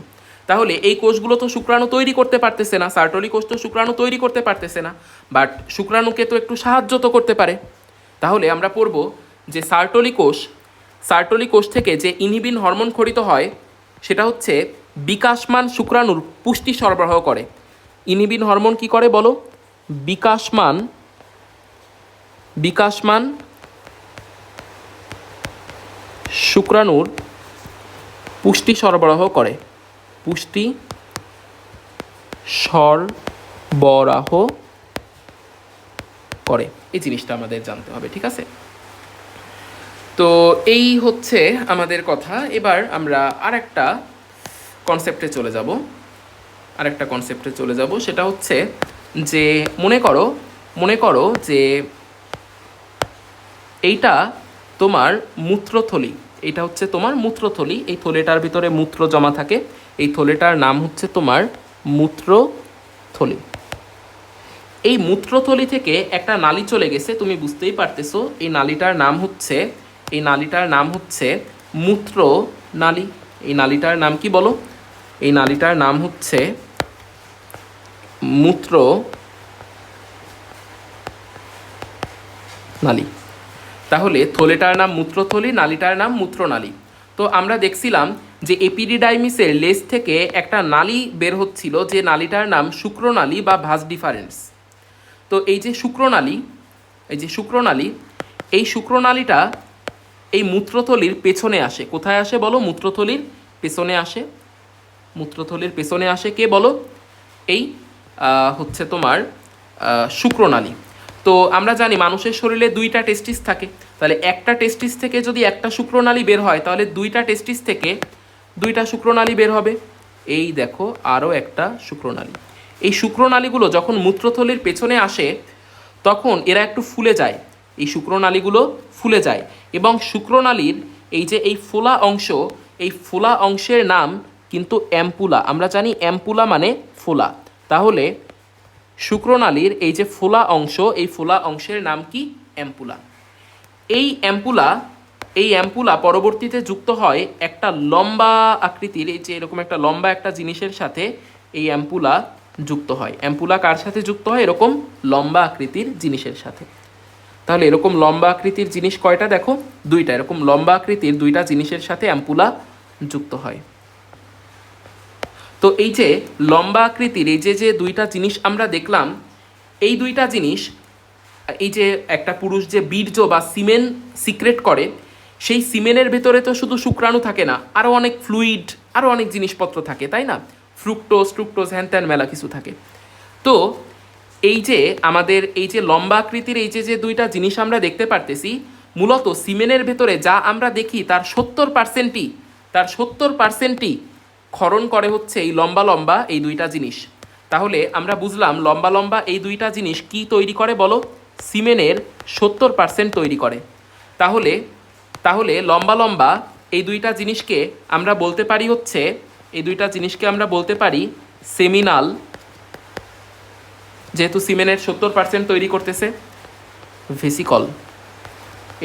তাহলে এই কোষগুলো তো শুক্রাণু তৈরি করতে পারতেছে না, সার্টোলি কোষ তো শুক্রাণু তৈরি করতে পারতেছে না, বাট শুক্রাণুকে তো একটু সাহায্য তো করতে পারে। তাহলে আমরা পড়ব যে সার্টোলি কোষ থেকে যে ইনহিবিন হরমোন ক্ষরিত হয় সেটা হচ্ছে বিকাশমান শুক্রাণুর পুষ্টি সরবরাহ করে। ইনহিবিন হরমোন কি করে বলো? বিকাশমান শুক্রাণুর পুষ্টি সরবরাহ করে। পুষ্টি সরবরাহ করে, এই জিনিসটা আমাদের জানতে হবে, ঠিক আছে? তো এই হচ্ছে আমাদের কথা। এবার আমরা আরেকটা কনসেপ্টে চলে যাব, সেটা হচ্ছে যে মনে করো যে এইটা তোমার মূত্রথলি, এটা হচ্ছে তোমার মূত্রথলি, এই থলিটার ভিতরে মূত্র জমা থাকে, এই থলিটার নাম হচ্ছে তোমার মূত্রথলি। এই মূত্রথলি থেকে একটা নালী চলে গেছে, তুমি বুঝতেই পারতেছো, এই নালীটার নাম হচ্ছে মূত্রনালী। এই নালীটার নাম কি বলো? এই নালীটার নাম হচ্ছে মূত্রনালী। তাহলে থলিটার নাম মূত্রথলি, নালীটার নাম মূত্রনালী। তো আমরা দেখছিলাম যে এপিডিডাইমিসের লেজ থেকে একটা নালী বের হচ্ছিল, যে নালীটার নাম শুক্রনালী বা ভাস ডিফারেন্স। তো এই যে শুক্রনালী, এই শুক্রনালীটা এই মূত্রথলির পেছনে আসে। কোথায় আসে বলো? মূত্রথলির পেছনে আসে। কে বলো? এই হচ্ছে তোমার শুক্রনালী। তো আমরা জানি মানুষের শরীরে দুইটা টেস্টিস থাকে, তাহলে একটা টেস্টিস থেকে যদি একটা শুক্রনালী বের হয়, তাহলে দুইটা টেস্টিস থেকে দুইটা শুক্রনালী বের হবে। এই দেখো আরও একটা শুক্রনালী। এই শুক্রনালীগুলো যখন মূত্রথলির পেছনে আসে তখন এরা একটু ফুলে যায়, এই শুক্রনালীগুলো ফুলে যায়, এবং শুক্রনালীর এই যে এই ফোলা অংশ, এই ফোলা অংশের নাম কিন্তু অ্যাম্পুলা। আমরা জানি অ্যাম্পুলা মানে ফোলা, তাহলে শুক্রনালীর এই যে ফোলা অংশ, এই ফোলা অংশের নাম কি? অ্যাম্পুলা। এই অ্যাম্পুলা পরবর্তীতে যুক্ত হয় একটা লম্বা আকৃতির, এই যে এরকম একটা লম্বা একটা জিনিসের সাথে এই অ্যাম্পুলা যুক্ত হয়। অ্যাম্পুলা কার সাথে যুক্ত হয়? এরকম লম্বা আকৃতির জিনিসের সাথে। তাহলে এরকম লম্বা আকৃতির জিনিস কয়টা? দেখো দুইটা। এরকম লম্বা আকৃতির দুইটা জিনিসের সাথে অ্যাম্পুলা যুক্ত হয়। তো এই যে লম্বা আকৃতির এই যে দুইটা জিনিস আমরা দেখলাম, এই দুইটা জিনিস, এই যে একটা পুরুষ যে বীর্য বা সিমেন সিক্রেট করে, সেই সিমেনের ভেতরে তো শুধু শুক্রাণু থাকে না, আরও অনেক ফ্লুইড, আরও অনেক জিনিসপত্র থাকে, তাই না? ফ্রুক্টোজ হ্যান ত্যান মেলা কিছু থাকে। তো এই যে আমাদের এই যে লম্বা আকৃতির এই যে দুইটা জিনিস আমরা দেখতে পারতেছি, মূলত সিমেনের ভেতরে যা আমরা দেখি তার 70%ই ক্ষরণ করে হচ্ছে এই লম্বা লম্বা এই দুইটা জিনিস। তাহলে আমরা বুঝলাম লম্বা লম্বা এই দুইটা জিনিস কি তৈরি করে বলো? সিমেনের 70% তৈরি করে। তাহলে লম্বা লম্বা এই দুইটা জিনিসকে আমরা বলতে পারি হচ্ছে, সেমিনাল, যেহেতু সিমেনের 70% তৈরি করতেছে, ভেসিকল।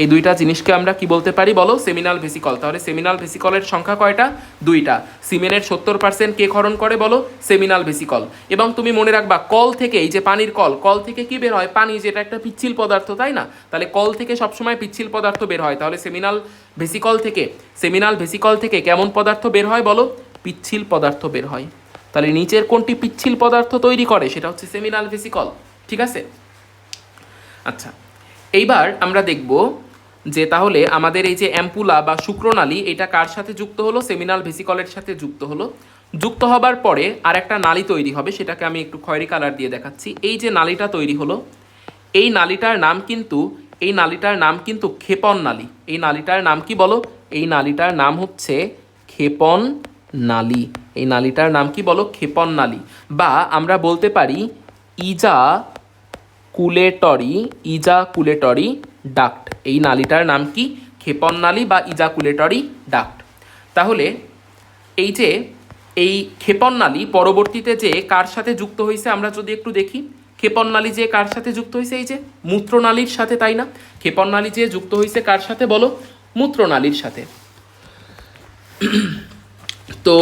এই দুইটা জিনিসকে আমরা কি বলতে পারি বলো? Seminal vesicle. তাহলে সেমিনাল ভেসিকলের সংখ্যা কয়টা? দুইটা। সিমেনের 70% কে ক্ষরণ করে বলো? Seminal vesicle. এবং তুমি মনে রাখবা, কল থেকে, এই যে পানির কল থেকে কি বের হয়? পানি, যেটা একটা পিচ্ছিল পদার্থ, তাই না? তাহলে কল থেকে সবসময় পিচ্ছিল পদার্থ বের হয়। তাহলে সেমিনাল ভেসিকল থেকে কেমন পদার্থ বের হয় বলো? পিচ্ছিল পদার্থ বের হয়। তাহলে নিচের কোনটি পিচ্ছিল পদার্থ তৈরি করে? সেটা হচ্ছে সেমিনাল ভেসিকল, ঠিক আছে? আচ্ছা, এইবার আমরা দেখব যে তাহলে আমাদের এই যে অ্যাম্পুলা বা শুক্রনালী, এটা কার সাথে যুক্ত হলো? সেমিনাল ভেসিকলের সাথে যুক্ত হলো। যুক্ত হবার পরে আর একটা নালী তৈরি হবে, সেটাকে আমি একটু খয়েরি কালার দিয়ে দেখাচ্ছি। এই যে নালীটা তৈরি হলো, এই নালীটার নাম কিন্তু ক্ষেপণ নালী। এই নালীটার নাম কি বলো? এই নালীটার নাম হচ্ছে ক্ষেপণ নালী। এই নালীটার নাম কি বলো? ক্ষেপণ নালী, বা আমরা বলতে পারি ইজাকুলেটরি ডাক্ট। এই নালীটার নাম কি? ক্ষেপণ নালী বা ইজাকুলেটরি ডাক্ট। তাহলে এই যে এই ক্ষেপণ নালী পরবর্তীতে যে কার সাথে যুক্ত হয়েছে আমরা যদি একটু দেখি, ক্ষেপণ নালী যে কার সাথে যুক্ত হয়েছে? এই যে মূত্রনালীর সাথে, তাই না? ক্ষেপণ নালী যে যুক্ত হয়েছে কার সাথে বলো? মূত্রনালীর সাথে। তো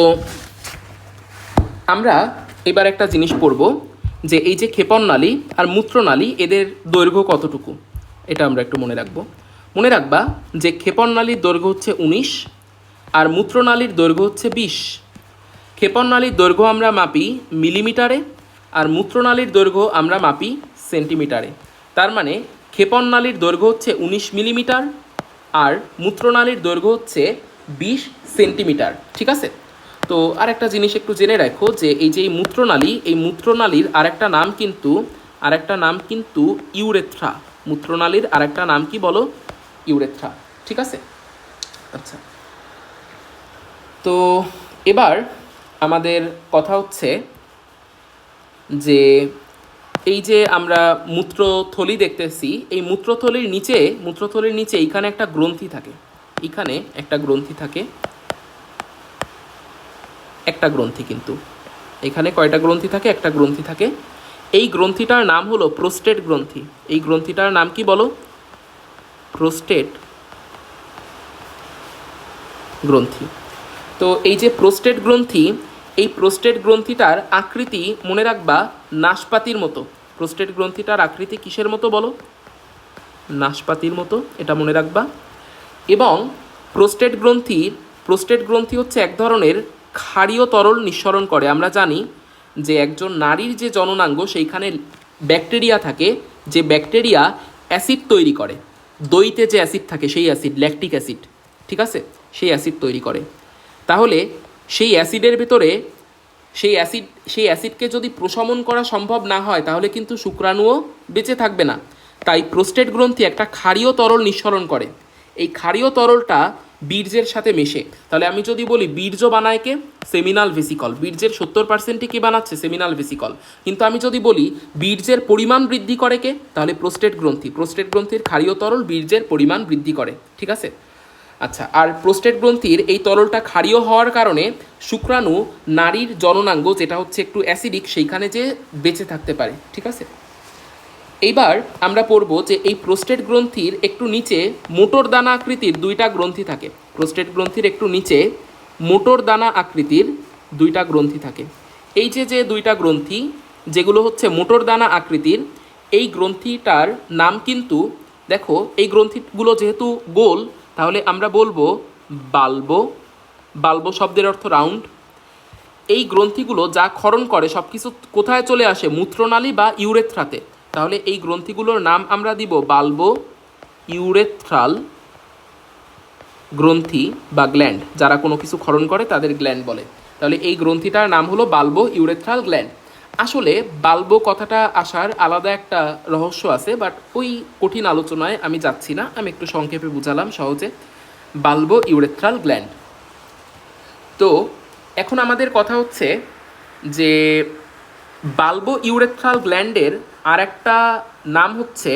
আমরা এবার একটা জিনিস পড়ব যে এই যে ক্ষেপণনালী আর মূত্রনালী এদের দৈর্ঘ্য কতটুকু, এটা আমরা একটু মনে রাখবো। মনে রাখবা যে ক্ষেপণনালীর দৈর্ঘ্য হচ্ছে 19 আর মূত্রনালীর দৈর্ঘ্য হচ্ছে 20। ক্ষেপণনালীর দৈর্ঘ্য আমরা মাপি মিলিমিটারে আর মূত্রনালীর দৈর্ঘ্য আমরা মাপি সেন্টিমিটারে। তার মানে ক্ষেপণনালীর দৈর্ঘ্য হচ্ছে 19 মিলিমিটার আর মূত্রনালীর দৈর্ঘ্য হচ্ছে 20 সেন্টিমিটার। ঠিক আছে, তো আরেকটা জিনিস একটু জেনে রাখো যে এই যে মূত্রনালী, এই মূত্রনালীর আরেকটা নাম কিন্তু ইউরেথ্রা। মূত্রনালীর আরেকটা নাম কি বলো? ইউরেথ্রা। ঠিক আছে, আচ্ছা। তো এবার আমাদের কথা হচ্ছে যে এই যে আমরা মূত্রথলি দেখতেছি, এই মূত্রথলির নিচে এইখানে একটা গ্রন্থি থাকে, একটা গ্রন্থি কিন্তু এখানে কয়টা গ্রন্থি থাকে? একটা গ্রন্থি থাকে। এই গ্রন্থিটার নাম হলো প্রোস্টেট গ্রন্থি। এই গ্রন্থিটার নাম কি বলো? প্রোস্টেট গ্রন্থি। তো এই যে প্রোস্টেট গ্রন্থি, এই প্রোস্টেট গ্রন্থিটার আকৃতি মনে রাখবা নাশপাতির মতো। প্রোস্টেট গ্রন্থিটার আকৃতি কিসের মতো বলো? নাশপাতির মতো, এটা মনে রাখবা। এবং প্রোস্টেট গ্রন্থি হচ্ছে এক ধরনের ক্ষারীয় তরল নিঃসরণ করে। আমরা জানি যে একজন নারীর যে জননাঙ্গ সেইখানে ব্যাকটেরিয়া থাকে, যে ব্যাকটেরিয়া অ্যাসিড তৈরি করে। দইতে যে অ্যাসিড থাকে সেই অ্যাসিড, ল্যাকটিক অ্যাসিড, ঠিক আছে, সেই অ্যাসিড তৈরি করে। তাহলে সেই অ্যাসিডের ভিতরে সেই অ্যাসিডকে যদি প্রশমন করা সম্ভব না হয় তাহলে কিন্তু শুক্রাণুও বেঁচে থাকবে না। তাই প্রোস্টেট গ্রন্থি একটা ক্ষারীয় তরল নিঃসরণ করে। এই ক্ষারীয় তরলটা বীর্যের সাথে মেশে। তাহলে আমি যদি বলি বীর্য বানায় কে? Seminal vesicle. বীর্যের 70%ই কে বানাচ্ছে? Seminal vesicle. কিন্তু আমি যদি বলি বীর্যের পরিমাণ বৃদ্ধি করে কে? তাহলে প্রোস্টেট গ্রন্থির ক্ষারীয় তরল বীর্যের পরিমাণ বৃদ্ধি করে। ঠিক আছে, আচ্ছা। আর প্রোস্টেট গ্রন্থির এই তরলটা ক্ষারীয় হওয়ার কারণে শুক্রাণু নারীর জননাঙ্গ যেটা হচ্ছে একটু অ্যাসিডিক সেইখানে যে বেঁচে থাকতে পারে। ঠিক আছে, এইবার আমরা পড়ব যে এই প্রোস্টেট গ্রন্থির একটু নিচে মোটর দানা আকৃতির দুইটা গ্রন্থি থাকে। প্রোস্টেট গ্রন্থির একটু নিচে মোটর দানা আকৃতির দুইটা গ্রন্থি থাকে। এই যে দুইটা গ্রন্থি যেগুলো হচ্ছে মোটর দানা আকৃতির, এই গ্রন্থিটার নাম কিন্তু দেখো, এই গ্রন্থিগুলো যেহেতু গোল তাহলে আমরা বলবো বাল্বো শব্দের অর্থ রাউন্ড। এই গ্রন্থিগুলো যা ক্ষরণ করে সব কিছু কোথায় চলে আসে? মূত্রনালী বা ইউরেথ্রাতে। তাহলে এই গ্রন্থিগুলোর নাম আমরা দিব বাল্বো ইউরেথ্রাল গ্রন্থি বা গ্ল্যান্ড। যারা কোনো কিছু ক্ষরণ করে তাদের গ্ল্যান্ড বলে। তাহলে এই গ্রন্থিটার নাম হলো বাল্বো ইউরেথ্রাল গ্ল্যান্ড। আসলে বাল্বো কথাটা আসার আলাদা একটা রহস্য আছে, বাট ওই কঠিন আলোচনায় আমি যাচ্ছি না, আমি একটু সংক্ষেপে বুঝালাম সহজে। Bulbo urethral gland. তো এখন আমাদের কথা হচ্ছে যে বাল্বো ইউরেথ্রাল গ্ল্যান্ডের আর একটা নাম হচ্ছে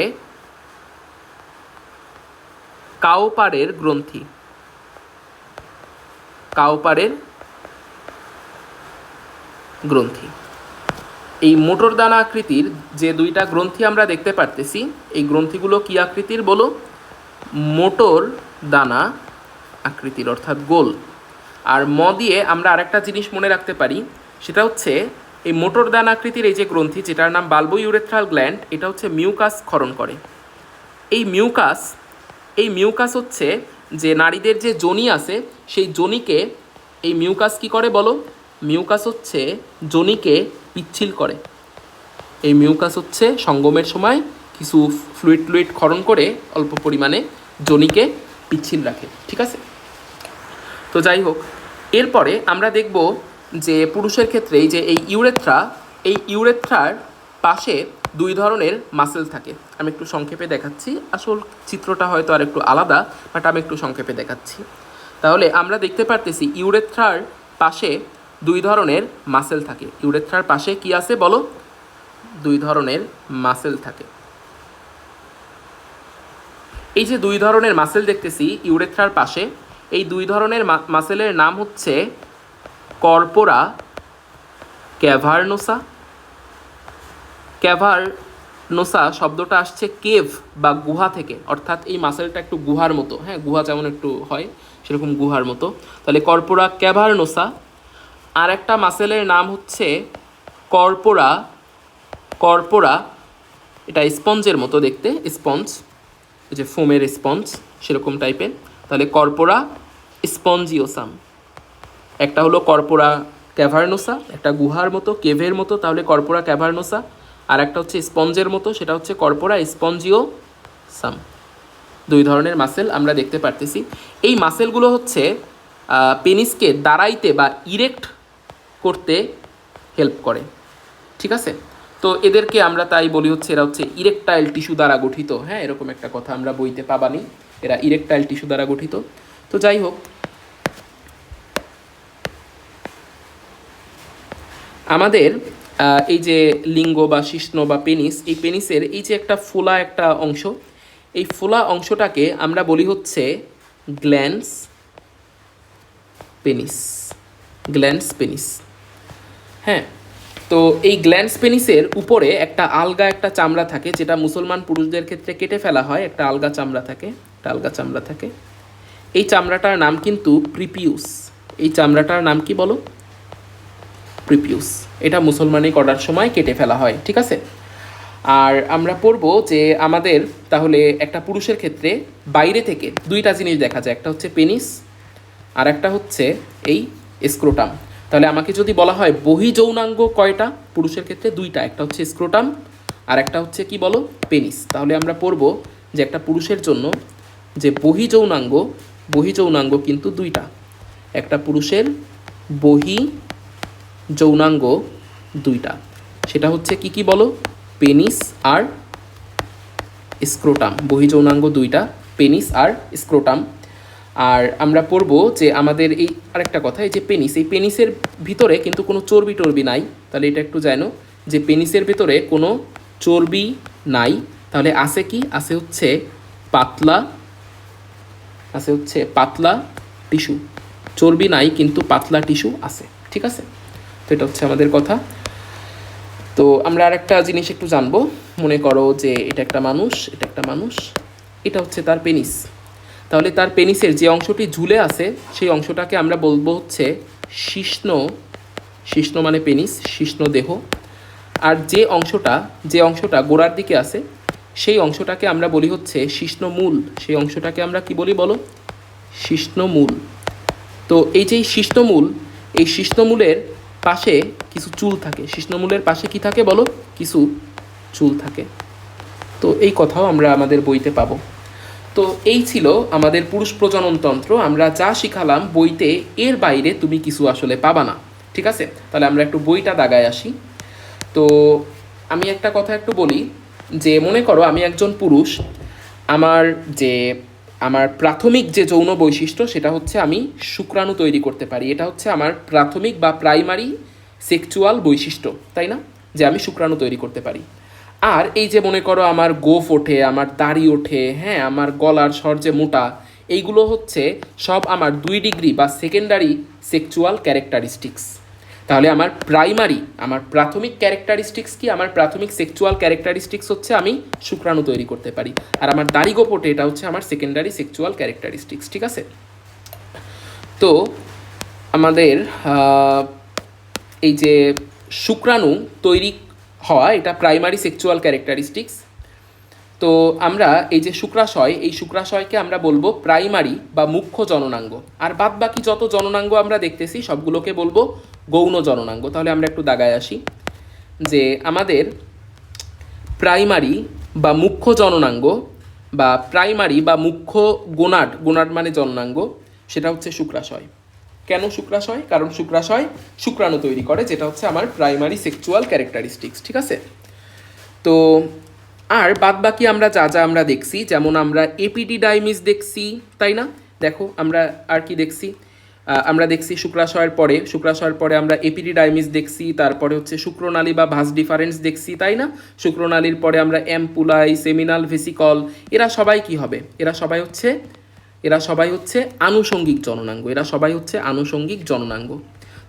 কাওপারের গ্রন্থি। কাওপারের গ্রন্থি। এই মোটর দানা আকৃতির যে দুইটা গ্রন্থি আমরা দেখতে পারতেছি, এই গ্রন্থিগুলো কি আকৃতির বলো? মোটর দানা আকৃতির, অর্থাৎ গোল। আর দিয়ে আমরা আরেকটা জিনিস মনে রাখতে পারি, সেটা হচ্ছে এই মোটর দানা আকৃতির এই যে গ্রন্থি যেটার নাম বাল্বো ইউরেথ্রাল গ্ল্যান্ড, এটা হচ্ছে মিউকাস ক্ষরণ করে। এই মিউকাস হচ্ছে যে নারীদের যে যোনি আছে সেই যোনিকে এই মিউকাস কি করে বলো? মিউকাস হচ্ছে যোনিকে পিচ্ছিল করে। এই মিউকাস হচ্ছে সঙ্গমের সময় কিছু ফ্লুইড ক্ষরণ করে অল্প পরিমাণে যোনিকে পিচ্ছিল রাখে। ঠিক আছে, তো যাই হোক, এরপরে আমরা দেখব যে পুরুষের ক্ষেত্রে এই ইউরেথ্রার পাশে দুই ধরনের মাসেল থাকে। আমি একটু সংক্ষেপে দেখাচ্ছি, আসল চিত্রটা হয়তো আর একটু আলাদা, বাট আমি একটু সংক্ষেপে দেখাচ্ছি। তাহলে আমরা দেখতে পারতেছি ইউরেথ্রার পাশে দুই ধরনের মাসেল থাকে। ইউরেথ্রার পাশে কি আছে বলো? দুই ধরনের মাসেল থাকে। এই যে দুই ধরনের মাসেল দেখতেছি ইউরেথ্রার পাশে, এই দুই ধরনের মাসেলের নাম হচ্ছে কর্পোরা ক্যাভার্নোসা। ক্যাভার্নোসা শব্দটা আসছে কেভ বা গুহা থেকে, অর্থাৎ এই মাসেলটা একটু গুহার মতো। হ্যাঁ, গুহা যেমন একটু হয় সেরকম গুহার মতো। তাহলে কর্পোরা ক্যাভার্নোসা আর একটা মাসেলের নাম হচ্ছে কর্পোরা। কর্পোরা, এটা স্পঞ্জের মতো দেখতে, স্পঞ্জ, এই যে ফোমের স্পঞ্জ সেরকম টাইপের। তাহলে কর্পোরা স্পঞ্জিওসাম। একটা হলো কর্পোরা ক্যাভার্নোসা, একটা গুহার মতো, কেভের মতো, তাহলে কর্পোরা ক্যাভার্নোসা। আর একটা হচ্ছে স্পঞ্জের মতো, সেটা হচ্ছে কর্পোরা স্পঞ্জিওসাম। দুই ধরনের মাসেল আমরা দেখতে পারতেছি। এই মাসেলগুলো হচ্ছে পেনিসকে দাঁড়াইতে বা ইরেক্ট করতে হেল্প করে, ঠিক আছে। তো এদেরকে আমরা তাই বলি হচ্ছে এরা হচ্ছে ইরেকটাইল টিস্যু দ্বারা গঠিত। হ্যাঁ, এরকম একটা কথা আমরা বইতে পাবানি, এরা ইরেকটাইল টিস্যু দ্বারা গঠিত। তো যাই হোক, আমাদের এই যে লিঙ্গ বা শিশ্ন বা পেনিস, এই পেনিসের এই যে একটা ফোলা একটা অংশ, এই ফোলা অংশটাকে আমরা বলি হচ্ছে গ্ল্যান্স পেনিস। গ্ল্যান্স পেনিস, হ্যাঁ। তো এই গ্ল্যান্স পেনিসের উপরে একটা আলগা একটা চামড়া থাকে, যেটা মুসলমান পুরুষদের ক্ষেত্রে কেটে ফেলা হয়। একটা আলগা চামড়া থাকে, একটা আলগা চামড়া থাকে। এই চামড়াটার নাম কিন্তু প্রিপিউস। এই চামড়াটার নাম কি বলো? প্রিপিউস। এটা মুসলমানি করার সময় কেটে ফেলা হয়, ঠিক আছে। আর আমরা পড়বো যে আমাদের তাহলে একটা পুরুষের ক্ষেত্রে বাইরে থেকে দুইটা জিনিস দেখা যায়, একটা হচ্ছে পেনিস আর একটা হচ্ছে এই স্ক্রোটাম। তাহলে আমাকে যদি বলা হয় বহি যৌনাঙ্গ কয়টা পুরুষের ক্ষেত্রে? দুইটা, একটা হচ্ছে স্ক্রোটাম আর একটা হচ্ছে কি বলো? পেনিস। তাহলে আমরা পড়বো যে একটা পুরুষের জন্য যে বহি যৌনাঙ্গ কিন্তু দুইটা। একটা পুরুষের বহি যৌনাঙ্গ দুইটা, সেটা হচ্ছে কি কি বলো? পেনিস আর স্ক্রোটাম। বহি যৌনাঙ্গ দুইটা, পেনিস আর স্ক্রোটাম। আর আমরা পড়বো যে আমাদের এই আরেকটা কথা, এই যে পেনিস, এই পেনিসের ভিতরে কিন্তু কোনো চর্বি টর্বি নাই। তাহলে এটা একটু জানো যে পেনিসের ভিতরে কোনো চর্বি নাই। তাহলে আছে কি? আছে হচ্ছে পাতলা টিস্যু। চর্বি নাই কিন্তু পাতলা টিস্যু আছে, ঠিক আছে। তো এটা হচ্ছে আমাদের কথা। তো আমরা আরেকটা জিনিস একটু জানবো। মনে করো যে এটা একটা মানুষ, এটা হচ্ছে তার পেনিস। তাহলে তার পেনিসের যে অংশটি ঝুলে আছে সেই অংশটাকে আমরা বলবো হচ্ছে শিশ্ন। শিশ্ন মানে পেনিস, শিশ্ন দেহ। আর যে অংশটা গোড়ার দিকে আছে সেই অংশটাকে আমরা বলি হচ্ছে শিশ্নমূল। সেই অংশটাকে আমরা কি বলি বলো? শিশ্নমূল। তো এই যে শিশ্নমূল, এই শিশ্নমূলের পাশে কিছু চুল থাকে। শিশ্নমূলের পাশে কি থাকে বলো? কিছু চুল থাকে। তো এই কথাও আমরা আমাদের বইতে পাবো। তো এই ছিল আমাদের পুরুষ প্রজননতন্ত্র। আমরা যা শিখালাম বইতে, এর বাইরে তুমি কিছু আসলে পাবা না, ঠিক আছে। তাহলে আমরা একটু বইটা দাগায় আসি। তো আমি একটা কথা একটু বলি যে মনে করো আমি একজন পুরুষ, আমার প্রাথমিক যে যৌন বৈশিষ্ট্য সেটা হচ্ছে আমি শুক্রাণু তৈরি করতে পারি। এটা হচ্ছে আমার প্রাথমিক বা প্রাইমারি সেক্সুয়াল বৈশিষ্ট্য, তাই না? যে আমি শুক্রাণু তৈরি করতে পারি। আর এই যে মনে করো আমার গোফ ওঠে, আমার দাড়ি ওঠে, হ্যাঁ, আমার গলার স্বর যে মোটা, এইগুলো হচ্ছে সব আমার 2 ডিগ্রি বা সেকেন্ডারি সেক্সুয়াল ক্যারেক্টারিস্টিক্স। তাহলে আমার প্রাথমিক ক্যারেক্টারিস্টিক্স কি? আমার প্রাথমিক সেক্সুয়াল ক্যারেক্টারিস্টিক্স হচ্ছে আমি শুক্রাণু তৈরি করতে পারি। আর আমার দাড়ি গোপ ওঠে, এটা হচ্ছে আমার সেকেন্ডারি সেক্সুয়াল ক্যারেক্টারিস্টিক্স, ঠিক আছে। তো আমাদের এই যে শুক্রাণু তৈরি হওয়া, এটা প্রাইমারি সেক্সুয়াল ক্যারেক্টারিস্টিক্স। তো আমরা এই যে শুক্রাশয়, এই শুক্রাশয়কে আমরা বলবো প্রাইমারি বা মুখ্য জননাঙ্গ। আর বাদ বাকি যত জননাঙ্গ আমরা দেখতেছি সবগুলোকে বলবো গৌণ জননাঙ্গ। তাহলে আমরা একটু দাগায় আসি যে আমাদের প্রাইমারি বা মুখ্য জননাঙ্গ বা প্রাইমারি বা মুখ্য গোনাড মানে জননাঙ্গ, সেটা হচ্ছে শুক্রাশয়। কেন শুক্রাশয়? কারণ শুক্রাশয় শুক্রাণু তৈরি করে, যেটা হচ্ছে আমার প্রাইমারি সেক্সুয়াল ক্যারেক্টারিস্টিক্স, ঠিক আছে। তো আর বাদ বাকি আমরা যা আমরা দেখছি, যেমন আমরা এপিডিডাইমিস দেখছি, তাই না? দেখো আমরা আর কি দেখছি? আমরা দেখছি শুক্রাশয়ের পরে আমরা এপিডিডাইমিস দেখছি, তারপরে হচ্ছে শুক্রনালী বা ভাস ডিফারেন্স দেখছি, তাই না? শুক্রনালীর পরে আমরা অ্যাম্পুলাই, সেমিনাল ভেসিকল, এরা সবাই কি হবে? এরা সবাই হচ্ছে আনুষঙ্গিক জননাঙ্গ।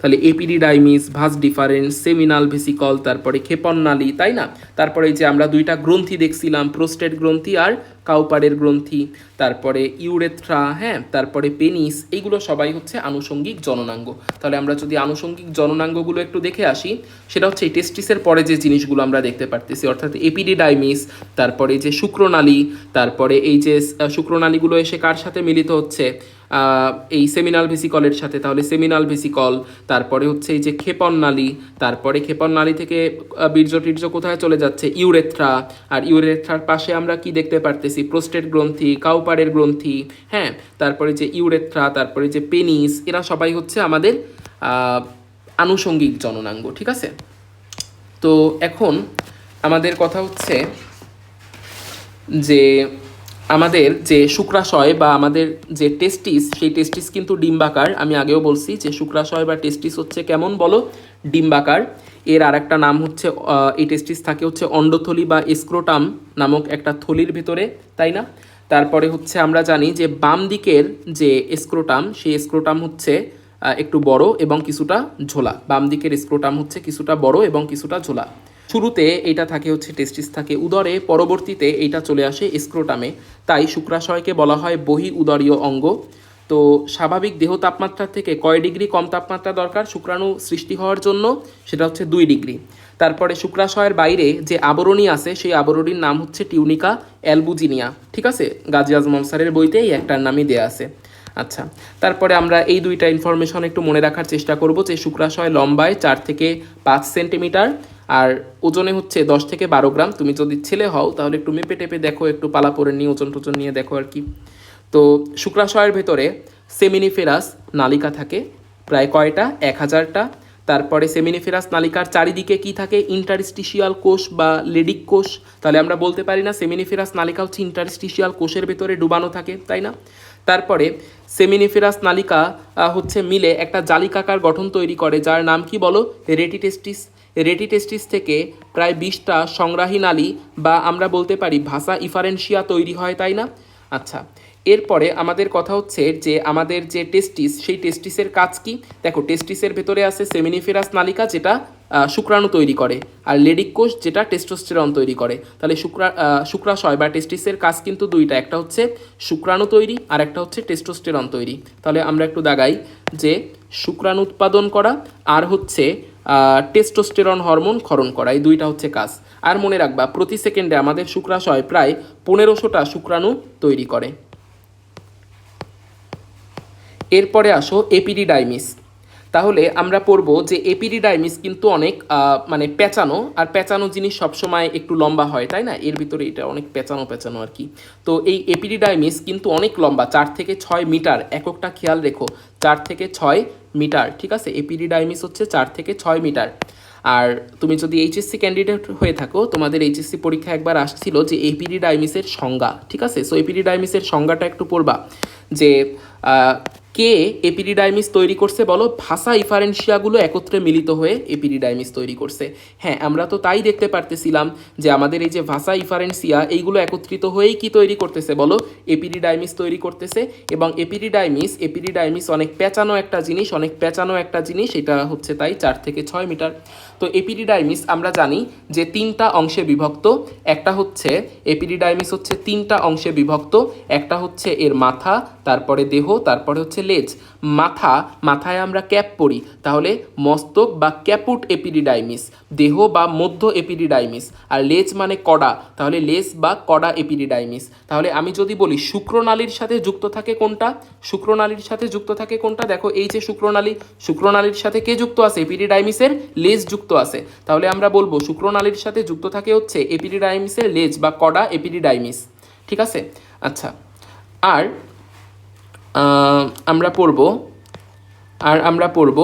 তাহলে epididymis, vas deferens, seminal vesicle, তারপরে ক্ষেপণনালী, তাই না? তারপরে এই যে আমরা দুইটা গ্রন্থি দেখছিলাম, প্রোস্টেট গ্রন্থি আর কাউপারের গ্রন্থি, তারপরে ইউরেথ্রা, হ্যাঁ, তারপরে পেনিস, এইগুলো সবাই হচ্ছে আনুষঙ্গিক জননাঙ্গ। তাহলে আমরা যদি আনুষঙ্গিক জননাঙ্গগুলো একটু দেখে আসি, সেটা হচ্ছে এই টেস্টিসের পরে যে জিনিসগুলো আমরা দেখতে পারতেছি, অর্থাৎ এপিডিডাইমিস, তারপরে যে শুক্রনালী, তারপরে এই যে শুক্রনালীগুলো এসে কার সাথে মিলিত হচ্ছে, এই সেমিনাল ভেসিকলের সাথে, তাহলে সেমিনাল ভেসিকল, তারপরে হচ্ছে এই যে ক্ষেপণনালী, তারপরে ক্ষেপণনালী থেকে বীর্য টির্য কোথায় চলে যাচ্ছে, ইউরেথ্রা, আর ইউরেথ্রার পাশে আমরা কি দেখতে পারতেছি, প্রোস্টেট গ্রন্থি, কাউপারের গ্রন্থি, হ্যাঁ, তারপরে যে ইউরেথ্রা, তারপরে যে পেনিস, এরা সবাই হচ্ছে আমাদের আনুষঙ্গিক জননাঙ্গ, ঠিক আছে? তো এখন আমাদের কথা হচ্ছে যে আমাদের যে শুক্রাশয় বা আমাদের যে টেস্টিস, সেই টেস্টিস কিন্তু ডিম্বাকার। আমি আগেও বলছি যে শুক্রাশয় বা টেস্টিস হচ্ছে কেমন বলো, ডিম্বাকার। এর আর একটা নাম হচ্ছে, এই টেস্টিস থাকে হচ্ছে অন্ডথলি বা স্ক্রোটাম নামক একটা থলির ভেতরে, তাই না? তারপরে হচ্ছে আমরা জানি যে বাম দিকের যে স্ক্রোটাম, সেই স্ক্রোটাম হচ্ছে একটু বড় এবং কিছুটা ঝোলা। বাম দিকের স্ক্রোটাম হচ্ছে কিছুটা বড় এবং কিছুটা ঝোলা। শুরুতে এটা থাকে হচ্ছে টেস্টিস থাকে উদরে, পরবর্তীতে এইটা চলে আসে স্ক্রোটামে। তাই শুক্রাশয়কে বলা হয় বহি উদরীয় অঙ্গ। তো স্বাভাবিক দেহ তাপমাত্রা থেকে কয় ডিগ্রি কম তাপমাত্রা দরকার শুক্রাণু সৃষ্টি হওয়ার জন্য? সেটা হচ্ছে 2 ডিগ্রি। তারপরে শুক্রাশয়ের বাইরে যে আবরণী আছে, সেই আবরণীর নাম হচ্ছে টিউনিকা অ্যালবুজিনিয়া, ঠিক আছে? গাজী আজমল স্যারের বইতে এই একটার নামই দেয়া আছে। আচ্ছা, তারপরে আমরা এই দুইটা ইনফরমেশন একটু মনে রাখার চেষ্টা করব যে শুক্রাশয় লম্বায় 4 থেকে 5 সেন্টিমিটার আর ওজনে হচ্ছে 10 থেকে 12 গ্রাম। তুমি যদি ছেলে হও তাহলে একটু মেপে টেপে দেখো, একটু পালা পরে নিয়ে ওজন টোজন নিয়ে দেখো আর কি। তো শুক্রাশয়ের ভেতরে সেমিনিফেরাস নালিকা থাকে প্রায় কয়টা? 1000টা। তারপরে সেমিনিফেরাস নালিকার চারিদিকে কি থাকে? ইন্টারস্টিশিয়াল কোষ বা লেডিক কোষ। তাহলে আমরা বলতে পারি না সেমিনিফেরাস নালিকা হচ্ছে ইন্টারস্টিশিয়াল কোষের ভেতরে ডুবানো থাকে, তাই না? তারপরে সেমিনিফেরাস নালিকা হচ্ছে মিলে একটা জালিকাকার গঠন তৈরি করে, যার নাম কি বলো? রেটিটেস্টিস। রেটিটেস্টিস থেকে প্রায় 20টা সংগ্রাহী নালী বা আমরা বলতে পারি ভাসা ইফারেন্সিয়া তৈরি হয়, তাই না? আচ্ছা, এরপরে আমাদের কথা হচ্ছে যে আমাদের যে টেস্টিস, সেই টেস্টিসের কাজ কি? দেখো, টেস্টিসের ভেতরে আছে সেমিনিফেরাস নালিকা, যেটা শুক্রাণু তৈরি করে, আর লেডিক কোষ, যেটা টেস্টোস্টেরন তৈরি করে। তাহলে শুক্রাশয় বা টেস্টিসের কাজ কিন্তু দুইটা, একটা হচ্ছে শুক্রাণু তৈরি আর একটা হচ্ছে টেস্টোস্টেরন তৈরি। তাহলে আমরা একটু দাগাই যে শুক্রাণু উৎপাদন করা আর হচ্ছে টেস্টোস্টেরন হরমোন ক্ষরণ করা, এই দুইটা হচ্ছে কাজ। আর মনে রাখবা, প্রতি সেকেন্ডে আমাদের শুক্রাশয় প্রায় 1500টা শুক্রাণু তৈরি করে। এরপরে আসো এপিডিডাইমিস। তাহলে আমরা পড়ব যে এপিডিডাইমিস কিন্তু অনেক মানে পেঁচানো, আর পেঁচানো জিনিস সবসময় একটু লম্বা হয়, তাই না? এর ভিতরে এটা অনেক পেঁচানো পেঁচানো আর কি। তো এই এপিডিডাইমিস কিন্তু অনেক লম্বা, 4 থেকে 6 মিটার। এককটা খেয়াল রেখো, 4 থেকে 6 মিটার, ঠিক আছে? এপিডিডাইমিস হচ্ছে 4 থেকে 6 মিটার। আর তুমি যদি এইচএসসি ক্যান্ডিডেট হয়ে থাকো, তোমাদের এইচএসসি পরীক্ষা একবার আসছিল যে এপিডিডাইমিসের সংজ্ঞা, ঠিক আছে? সো এপিডিডাইমিসের সংজ্ঞাটা একটু পড়বা যে কে এপিডিডাইমিস তৈরি করছে বলো? ভাসা ইফারেন্সিয়াগুলো একত্রে মিলিত হয়ে এপিডিডাইমিস তৈরি করছে। হ্যাঁ, আমরা তো তাই দেখতে পারতেছিলাম যে আমাদের এই যে ভাসা ইফারেন্সিয়া, এইগুলো একত্রিত হয়েই কি তৈরি করতেছে বলো? এপিডিডাইমিস তৈরি করতেছে। এবং এপিডিডাইমিস অনেক পেঁচানো একটা জিনিস, অনেক পেঁচানো একটা জিনিস, এটা হচ্ছে তাই 4 থেকে 6 মিটার। তো এপিডিডাইমিস আমরা জানি যে 3টা অংশে বিভক্ত। একটা হচ্ছে এপিডিডাইমিস হচ্ছে 3টা অংশে বিভক্ত। একটা হচ্ছে এর মাথা, তারপরে দেহ, তারপরে হচ্ছে লেজ। মাথায় আমরা ক্যাপ পরি, তাহলে মস্তক বা ক্যাপুট এপিডিডাইমিস, দেহ বা মধ্য এপিডিডাইমিস, আর লেজ মানে কডা, তাহলে লেজ বা কডা এপিডিডাইমিস। তাহলে আমি যদি বলি শুক্রনালীর সাথে যুক্ত থাকে কোনটা? শুক্রনালীর সাথে যুক্ত থাকে কোনটা? দেখো, এই যে শুক্রনালীর সাথে কে যুক্ত আছে? এপিডিডাইমিসের লেজ যুক্ত আছে। তাহলে আমরা বলবো শুক্রনালীর সাথে যুক্ত থাকে হচ্ছে এপিডিডাইমিসের লেজ বা কডা এপিডিডাইমিস, ঠিক আছে? আচ্ছা, আর আমরা পড়ব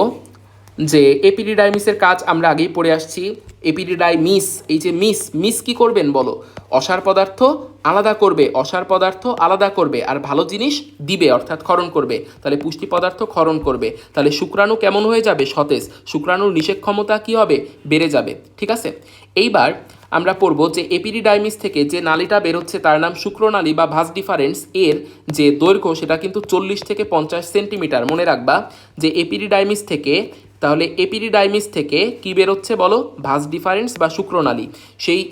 যে এপিডিডাইমিসের কাজ আমরা আগেই পড়ে আসছি। এপিডিডাইমিস, এই যে মিস কি করবেন বলো? অসার পদার্থ আলাদা করবে, আর ভালো জিনিস দিবে, অর্থাৎ ক্ষরণ করবে। তাহলে পুষ্টি পদার্থ ক্ষরণ করবে। তাহলে শুক্রাণু কেমন হয়ে যাবে? সতেজ। শুক্রাণুর নিষেক ক্ষমতা কি হবে? বেড়ে যাবে, ঠিক আছে? এইবার আমরা পড়ব যে এপিডিডাইমিস থেকে যে নালীটা বেরোচ্ছে তার নাম শুক্রনালী বা ভাস ডিফারেন্স। এর যে দৈর্ঘ্য সেটা কিন্তু 40 থেকে 50 সেন্টিমিটার। মনে রাখবা যে এপিডিডাইমিস থেকে তাহলে এপিডিডাইমিস থেকে কি বেরোচ্ছে বলো, ভাস ডিফারেন্স বা শুক্রনালী,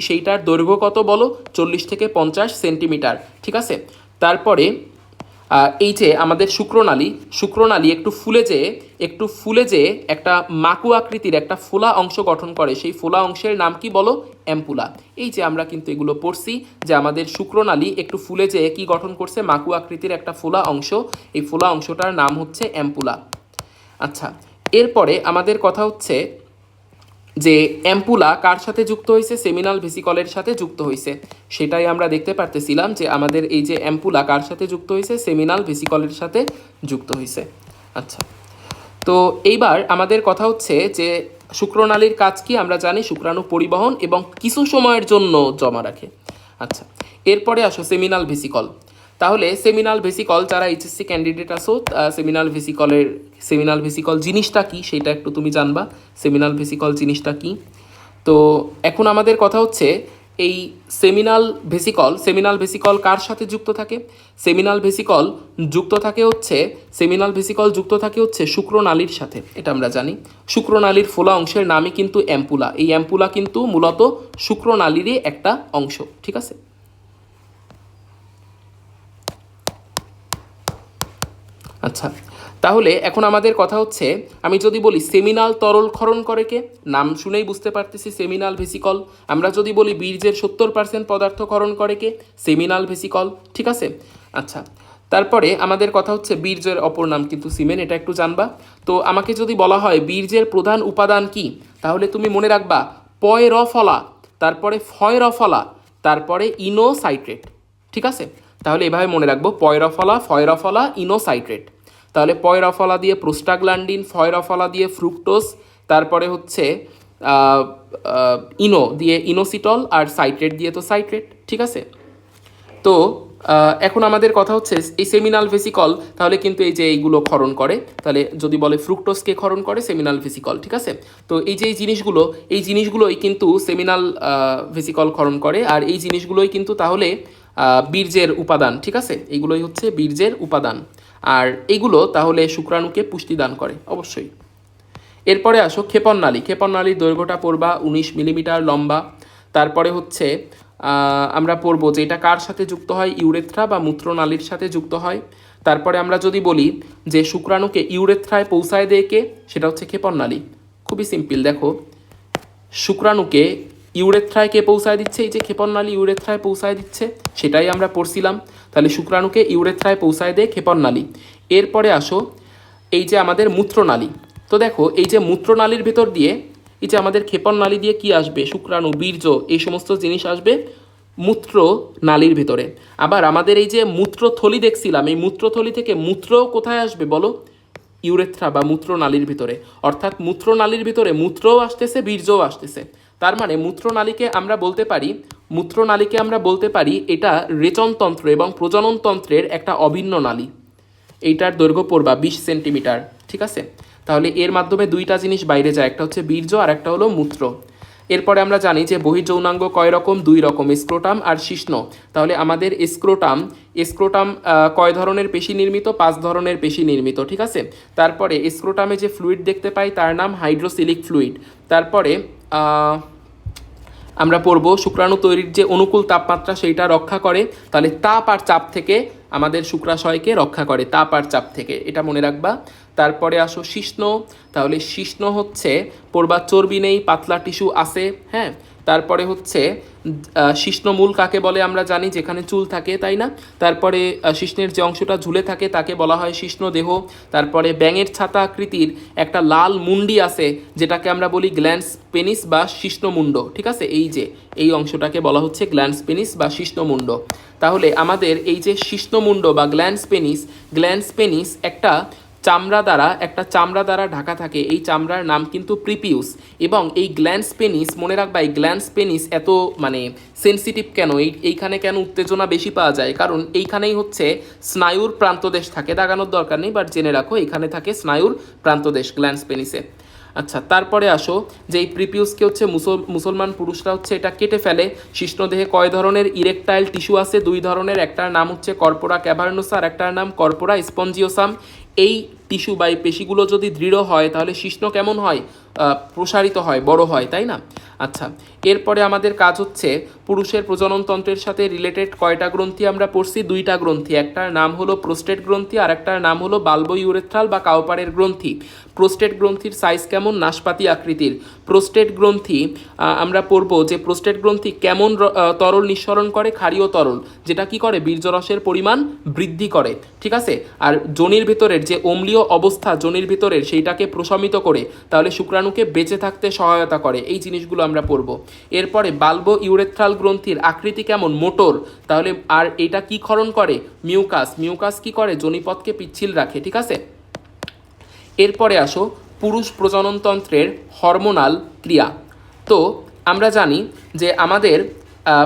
সেইটার দৈর্ঘ্য কত বলো, 40 থেকে 50 সেন্টিমিটার, ঠিক আছে। তারপরে এই যে আমাদের শুক্রনালী একটু ফুলে যে একটা মাকু আকৃতির একটা ফোলা অংশ গঠন করে, সেই ফোলা অংশের নাম কি বলো, অ্যাম্পুলা। এই যে আমরা কিন্তু এগুলো পড়ছি যে আমাদের শুক্রনালী একটু ফুলে যে কি গঠন করছে, মাকু আকৃতির একটা ফোলা অংশ, এই ফোলা অংশটার নাম হচ্ছে অ্যাম্পুলা। আচ্ছা, এরপরে আমাদের কথা হচ্ছে যে অ্যাম্পুলা কার সাথে যুক্ত হয়েছে, সেমিনাল ভেসিকলের সাথে যুক্ত হয়েছে। সেটাই আমরা দেখতে পারতেছিলাম যে আমাদের এই যে অ্যাম্পুলা কার সাথে যুক্ত হয়েছে, সেমিনাল ভেসিকলের সাথে যুক্ত হয়েছে। আচ্ছা, তো এইবার আমাদের কথা হচ্ছে যে শুক্রনালীর কাজ কি, আমরা জানি শুক্রাণু পরিবহন এবং কিছু সময়ের জন্য জমা রাখে। আচ্ছা, এরপরে আসো সেমিনাল ভেসিকল। তাহলে সেমিনাল ভেসিকল, যারা এইচএসসি ক্যান্ডিডেট আসো, সেমিনাল ভেসিকল জিনিসটা কি সেটা একটু তুমি জানবা, সেমিনাল ভেসিকল জিনিসটা কি। তো এখন আমাদের কথা হচ্ছে এই সেমিনাল ভেসিকল কার সাথে যুক্ত থাকে, সেমিনাল ভেসিকল যুক্ত থাকে হচ্ছে শুক্রনালীর সাথে, এটা আমরা জানি। শুক্রনালীর ফোলা অংশের নামই কিন্তু অ্যাম্পুলা, এই অ্যাম্পুলা কিন্তু মূলত শুক্রনালীরই একটা অংশ, ঠিক আছে। আচ্ছা, তাহলে এখন আমাদের কথা হচ্ছে, আমি যদি বলি সেমিনাল তরল ক্ষরণ করে কে, নাম শুনেই বুঝতে পারতেছি সেমিনাল ভেসিকল। আমরা যদি বলি বীর্যের 70% পদার্থ ক্ষরণ করে কে, সেমিনাল ভেসিকল, ঠিক আছে। আচ্ছা, তারপরে আমাদের কথা হচ্ছে বীর্যের অপর নাম কিন্তু সিমেন, এটা একটু জানবা। তো আমাকে যদি বলা হয় বীর্যের প্রধান উপাদান কি, তাহলে তুমি মনে রাখবা পয়রফলা, তারপরে ফয়রফলা, তারপরে ইনোসাইট্রেট, ঠিক আছে। তাহলে এভাবে মনে রাখবো ফয়রফলা ইনোসাইট্রেট। তাহলে পয়রফলা দিয়ে প্রোস্টাগ্ল্যান্ডিন, ফয়রফলা দিয়ে ফ্রুক্টোজ, তারপরে হচ্ছে ইনো দিয়ে ইনোসিটল, আর সাইট্রেট দিয়ে তো সাইট্রেট, ঠিক আছে। তো এখন আমাদের কথা হচ্ছে এই সেমিনাল ভেসিকল তাহলে কিন্তু এই যে এইগুলো ক্ষরণ করে, তাহলে যদি বলে ফ্রুক্টোজকে ক্ষরণ করে সেমিনাল ভেসিকল, ঠিক আছে। তো এই যে এই জিনিসগুলোই কিন্তু সেমিনাল ভেসিকল ক্ষরণ করে, আর এই জিনিসগুলোই কিন্তু তাহলে বীর্যের উপাদান, ঠিক আছে। এইগুলোই হচ্ছে বীর্যের উপাদান, আর এইগুলো তাহলে শুক্রাণুকে পুষ্টিদান করে অবশ্যই। এরপরে আসো ক্ষেপণনালীর দৈর্ঘ্যটা পড়বা 19 মিলিমিটার লম্বা। তারপরে হচ্ছে আমরা পড়বো যে এটা কার সাথে যুক্ত হয়, ইউরেথ্রা বা মূত্রনালীর সাথে যুক্ত হয়। তারপরে আমরা যদি বলি যে শুক্রাণুকে ইউরেথ্রায় পৌঁছায় দেয় কে, সেটা হচ্ছে ক্ষেপণনালী। খুবই সিম্পল, দেখো শুক্রাণুকে ইউরেথ্রায় কে পৌঁছায় দিচ্ছে, এই যে ক্ষেপণনালী ইউরেথ্রায় পৌঁছায় দিচ্ছে, সেটাই আমরা পড়ছিলাম। তাহলে শুক্রাণুকে ইউরেথ্রায় পৌঁছায় দেয় ক্ষেপণনালী। এরপরে আসো এই যে আমাদের মূত্রনালী। তো দেখো এই যে মূত্রনালীর ভেতর দিয়ে এই যে আমাদের ক্ষেপণনালী দিয়ে কি আসবে, শুক্রাণু, বীর্য, এই সমস্ত জিনিস আসবে মূত্রনালীর ভেতরে। আবার আমাদের এই যে মূত্রথলি দেখছিলাম, এই মূত্রথলি থেকে মূত্র কোথায় আসবে বলো, ইউরেথ্রা বা মূত্রনালীর ভিতরে। অর্থাৎ মূত্রনালীর ভিতরে মূত্রও আসতেছে, বীর্যও আসতেছে। তার মানে মূত্রনালীকে আমরা বলতে পারি এটা রেচনতন্ত্র এবং প্রজননতন্ত্রের একটা অভিন্ন নালী। এইটার দৈর্ঘ্য পড়বা 20 সেন্টিমিটার, ঠিক আছে। তাহলে এর মাধ্যমে দুইটা জিনিস বাইরে যায়, একটা হচ্ছে বীর্য আর একটা হলো মূত্র। এরপরে আমরা জানি যে বহির্যৌনাঙ্গ কয় রকম, 2 রকম, স্ক্রোটাম আর শিশ্ন। তাহলে আমাদের স্ক্রোটাম কয় ধরনের পেশি নির্মিত, 5 ধরনের পেশি নির্মিত, ঠিক আছে। তারপরে স্ক্রোটামে যে ফ্লুইড দেখতে পাই তার নাম হাইড্রোসিলিক ফ্লুইড। তারপরে আমরা পড়ব শুক্রাণু তৈরির যে অনুকূল তাপমাত্রা সেইটা রক্ষা করে, তাহলে তাপ আর চাপ থেকে আমাদের শুক্রাশয়কে রক্ষা করে, তাপ আর চাপ থেকে, এটা মনে রাখবা। তারপরে আসো শিশ্ন। তাহলে শিশ্ন হচ্ছে পড়বা চর্বি নেই, পাতলা টিস্যু আছে, হ্যাঁ। তারপরে হচ্ছে শিশ্নমূল কাকে বলে আমরা জানি, যেখানে চুল থাকে, তাই না। তারপরে শিশ্নের যে অংশটা ঝুলে থাকে তাকে বলা হয় শিশ্নদেহ। তারপরে ব্যাঙের ছাতা আকৃতির একটা লাল মুন্ডি আছে, যেটাকে আমরা বলি গ্ল্যান্স পেনিস বা শিশ্নমুণ্ড, ঠিক আছে। এই অংশটাকে বলা হচ্ছে গ্ল্যান্স পেনিস বা শিশ্নমুণ্ড। তাহলে আমাদের এই যে শিশ্নমুণ্ড বা গ্ল্যান্স পেনিস একটা চামড়া দ্বারা ঢাকা থাকে, এই চামড়ার নাম কিন্তু প্রিপিউস। এবং এই গ্ল্যান্স পেনিস, মনে রাখবা এই গ্ল্যান্স পেনিস এত মানে সেনসিটিভ কেন, এইখানে কেন উত্তেজনা বেশি পাওয়া যায়, কারণ এইখানেই হচ্ছে স্নায়ুর প্রান্তদেশ থাকে, দাগানোর দরকার নেই, বাট জেনে রাখো এখানে থাকে স্নায়ুর প্রান্তদেশ গ্ল্যান্স পেনিসে। আচ্ছা, তারপরে আসো যে এই প্রিপিউসকে হচ্ছে মুসলমান পুরুষরা হচ্ছে এটা কেটে ফেলে। শিশ্নদেহে কয় ধরনের ইরেকটাইল টিস্যু আছে, 2 ধরনের, একটার নাম হচ্ছে কর্পোরা ক্যাভার্নোসা আর একটার নাম কর্পোরা স্পঞ্জিওসাম। এই টিস্যু বা এই পেশিগুলো যদি দৃঢ় হয় তাহলে শিশ্ন কেমন হয়, প্রসারিত হয়, বড় হয়, তাই না? আচ্ছা, এরপরে আমাদের কাজ হচ্ছে পুরুষের প্রজননতন্ত্রের সাথে রিলেটেড কয়টা গ্রন্থি আমরা পড়ছি? 2টা গ্রন্থি। একটার নাম হলো প্রোস্টেট গ্রন্থি আর একটার নাম হলো বাল্বো ইউরেথ্রাল বা কাউপারের গ্রন্থি। প্রোস্টেট গ্রন্থির সাইজ কেমন? নাশপাতি আকৃতির। প্রোস্টেট গ্রন্থি আমরা পড়বো যে প্রোস্টেট গ্রন্থি কেমন তরল নিঃসরণ করে? ক্ষারীয় তরল, যেটা কি করে? বীর্যরসের পরিমাণ বৃদ্ধি করে, ঠিক আছে? আর যোনির ভিতরের যে অম্লীয় অবস্থা যোনির ভিতরের সেইটাকে প্রশমিত করে, তাহলে শুক্রাণুকে বেঁচে থাকতে সহায়তা করে। এই জিনিসগুলো আমরা পড়বো। এরপরে বাল্বো ইউরেথ্রাল গ্রন্থির আকৃতি কেমন? মোটর। তাহলে আর এটা কি ক্ষরণ করে? মিউকাস। মিউকাস কি করে? যোনিপথকে পিচ্ছিল রাখে, ঠিক আছে? এরপরে আসো পুরুষ প্রজননতন্ত্রের হরমোনাল ক্রিয়া। তো আমরা জানি যে আমাদের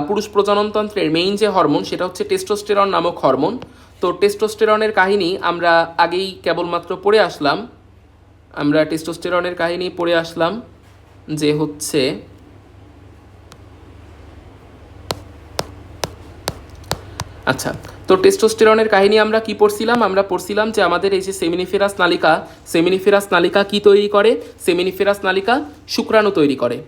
পুরুষ প্রজননতন্ত্রের মেইন যে হরমোন সেটা হচ্ছে টেস্টোস্টেরন নামক হরমোন। তো টেস্টোস্টেরনের কাহিনী আমরা আগেই কেবলমাত্র পড়ে আসলাম। আমরা টেস্টোস্টেরনের কাহিনী পড়ে আসলাম যে হচ্ছে আচ্ছা, তো টেস্টোস্টেরনের কাহিনী আমরা কি পড়ছিলাম? আমরা পড়ছিলাম যে আমাদের এই যে সেমিনিফেরাস নালিকা, সেমিনিফেরাস নালিকা কি তৈরি করে? সেমিনিফেরাস নালিকা শুক্রাণু তৈরি করে।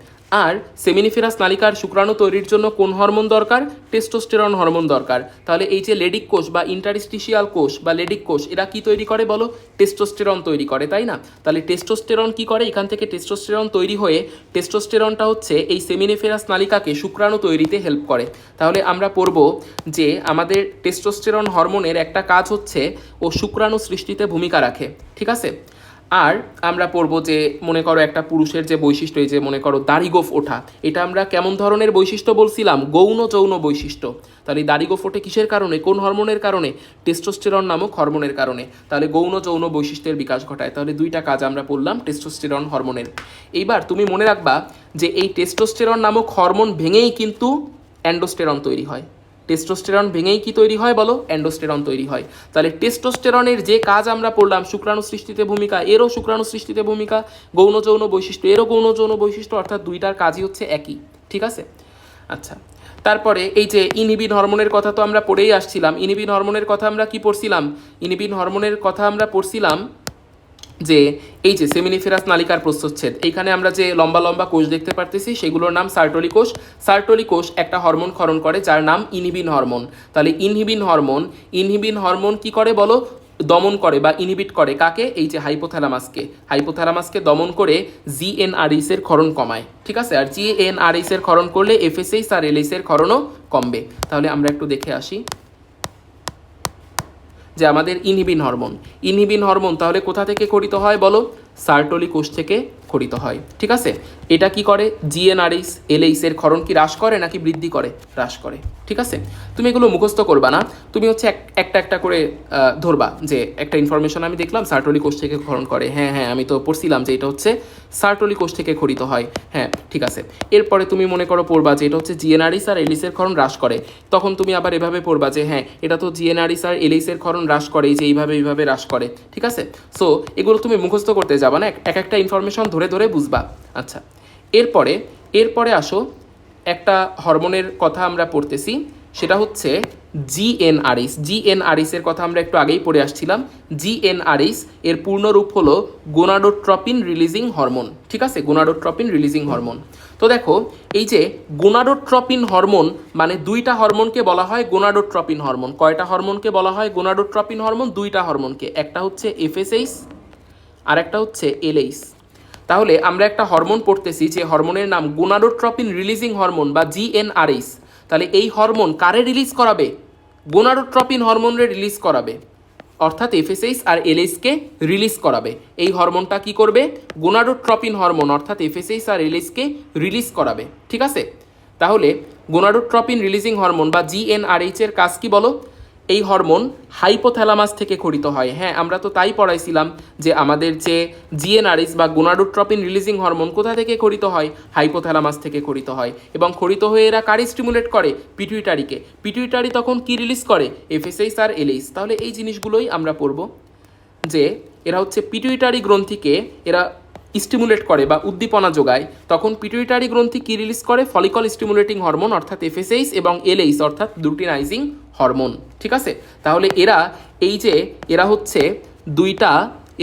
আর সেমিনিফেরাস নালিকার শুক্রাণু তৈরির জন্য কোন হরমোন দরকার? টেস্টোস্টেরন হরমোন দরকার। তাহলে এই যে লেডিক কোষ বা ইন্টারস্টিশিয়াল কোষ বা লেডিক কোষ, এরা কি তৈরি করে বলো? টেস্টোস্টেরন তৈরি করে, তাই না? তাহলে টেস্টোস্টেরন কি করে? এখান থেকে টেস্টোস্টেরন তৈরি হয়ে টেস্টোস্টেরনটা হচ্ছে এই সেমিনিফেরাস নালিকাকে শুক্রাণু তৈরিতে হেল্প করে। তাহলে আমরা পড়ব যে আমাদের টেস্টোস্টেরন হরমোনের একটা কাজ হচ্ছে ও শুক্রাণু সৃষ্টিতে ভূমিকা রাখে, ঠিক আছে? আর আমরা পড়ব যে মনে করো একটা পুরুষের যে বৈশিষ্ট্য, এই যে মনে করো দাড়িগোফ ওঠা, এটা আমরা কেমন ধরনের বৈশিষ্ট্য বলছিলাম? গৌণ যৌন বৈশিষ্ট্য। তাহলে দাড়িগোফ ওঠে কিসের কারণে? কোন হরমোনের কারণে? টেস্টোস্টেরন নামক হরমোনের কারণে। তাহলে গৌণ যৌন বৈশিষ্ট্যের বিকাশ ঘটায়। তাহলে 2টা কাজ আমরা পড়লাম টেস্টোস্টেরন হরমোনের। এইবার তুমি মনে রাখবা যে এই টেস্টোস্টেরন নামক হরমোন ভেঙেই কিন্তু অ্যান্ডোস্টেরন তৈরি হয়। টেস্টোস্টেরন ভেঙেই কি তৈরি হয় বলো? অ্যান্ডোস্টেরন তৈরি হয়। তাহলে টেস্টোস্টেরনের যে কাজ আমরা পড়লাম, শুক্রাণু সৃষ্টিতে ভূমিকা, এরও শুক্রাণু সৃষ্টিতে ভূমিকা, গৌণ যৌন বৈশিষ্ট্য, এরও গৌণ যৌন বৈশিষ্ট্য, অর্থাৎ 2টার কাজই হচ্ছে একই, ঠিক আছে? আচ্ছা, তারপরে এই যে ইনহিবিন হরমোনের কথা তো আমরা পড়েই আসছিলাম। ইনহিবিন হরমোনের কথা আমরা কি পড়ছিলাম? ইনহিবিন হরমোনের কথা আমরা পড়ছিলাম যে এই যে সেমিনিফেরাস নালিকার প্রস্থচ্ছেদ, এইখানে আমরা যে লম্বা লম্বা কোষ দেখতে পারতেছি সেগুলোর নাম সার্টোলি কোষ। সার্টোলি কোষ একটা হরমোন ক্ষরণ করে যার নাম ইনহিবিন হরমোন। তাহলে ইনহিবিন হরমোন কি করে বলো? দমন করে বা ইনহিবিট করে কাকে? এই যে হাইপোথ্যালামাসকে দমন করে জিএনআরএইচ এর ক্ষরণ কমায়, ঠিক আছে? আর জিএনআরএইচ এর ক্ষরণ করলে এফএসএইচ আর এলএইচ এর ক্ষরণও কমবে। তাহলে আমরা একটু দেখে আসি যে আমাদের ইনহিবিন হরমোন তাহলে কোথা থেকে খরিত হয় বলো? সার্টোলি কোষ থেকে খরিত হয়, ঠিক আছে? এটা কি করে? জিএনআরএইচ এলএইচ এর ক্ষরণ কি হ্রাস করে নাকি বৃদ্ধি করে? হ্রাস করে, ঠিক আছে? তুমি এগুলো মুখস্থ করবা না, তুমি হচ্ছে একটা একটা করে ধরবা যে একটা ইনফরমেশন আমি দেখলাম সার্টোলি কোষ থেকে ক্ষরণ করে। হ্যাঁ হ্যাঁ, আমি তো পড়ছিলাম যে এটা হচ্ছে সার্টোলি কোষ থেকে খরিত হয়। হ্যাঁ, ঠিক আছে। এরপরে তুমি মনে করো পড়বা যে এটা হচ্ছে জিএনআরএইচ আর এলএইচ এর ক্ষরণ হ্রাস করে। তখন তুমি আবার এভাবে পড়বা যে হ্যাঁ, এটা তো জিএনআরএইচ আর এলএইচ এর ক্ষরণ হ্রাস করে, এই যে এইভাবে হ্রাস করে, ঠিক আছে? সো এগুলো তুমি মুখস্থ করতে যাবা না, এক একটা ইনফরমেশন ধরে ধরে বুঝবা। আচ্ছা, এরপরে আসো একটা হরমোনের কথা আমরা পড়তেছি, সেটা হচ্ছে জিএনআরএইচ এর কথা আমরা একটু আগেই পড়ে আসছিলাম। জিএনআরএইচ এর পূর্ণরূপ হলো গোনাডোট্রপিন রিলিজিং হরমোন, ঠিক আছে? Gonadotropin releasing hormone. তো দেখো এই যে গোনাডোট্রপিন হরমোন মানে 2টা হরমোনকে বলা হয় গোনাডোট্রপিন হরমোন। কয়টা হরমোনকে বলা হয় গোনাডোট্রপিন হরমোন? 2টা হরমোনকে, একটা হচ্ছে এফএসএইচ আর একটা হচ্ছে এলএইচ। তাহলে আমরা একটা হরমোন পড়তেছি যে হরমোনের নাম গোনাডোট্রপিন রিলিজিং হরমোন বা জিএনআরএইচ। তাহলে এই হরমোন কারে রিলিজ করাবে? গোনাডোট্রপিন হরমোনরে রিলিজ করাবে, অর্থাৎ এফএসএইচ আর এলএইচকে রিলিজ করাবে। এই হরমোনটা কি করবে? গোনাডোট্রপিন হরমোন অর্থাৎ এফএসএইচ আর এলএইচকে রিলিজ করাবে, ঠিক আছে? তাহলে গোনাডোট্রপিন রিলিজিং হরমোন বা জিএনআরএইচ এর কাজ কি বলো? এই হরমোন হাইপোথ্যালামাস থেকে খরিত হয়। হ্যাঁ, আমরা তো তাই পড়াইছিলাম যে আমাদের যে জিএনআরএইচ বা গোনাডোট্রপিন রিলিজিং হরমোন কোথা থেকে খরিত হয়? হাইপোথ্যালামাস থেকে খরিত হয়। এবং খরিত হয়ে এরা কারে স্টিমুলেট করে? পিটুইটারিকে। পিটুইটারি তখন কি রিলিজ করে? এফএসএইচ আর এলএইচ। তাহলে এই জিনিসগুলোই আমরা পড়ব যে এরা হচ্ছে পিটুইটারি গ্রন্থিকে এরা স্টিমুলেট করে বা উদ্দীপনা যোগায়। তখন পিটুইটারি গ্রন্থি কি রিলিজ করে? ফলিকল স্টিমুলেটিং হরমোন অর্থাৎ এফএসএইচ এবং এলএইচ অর্থাৎ লুটিনাইজিং হরমোন, ঠিক আছে? তাহলে এরা হচ্ছে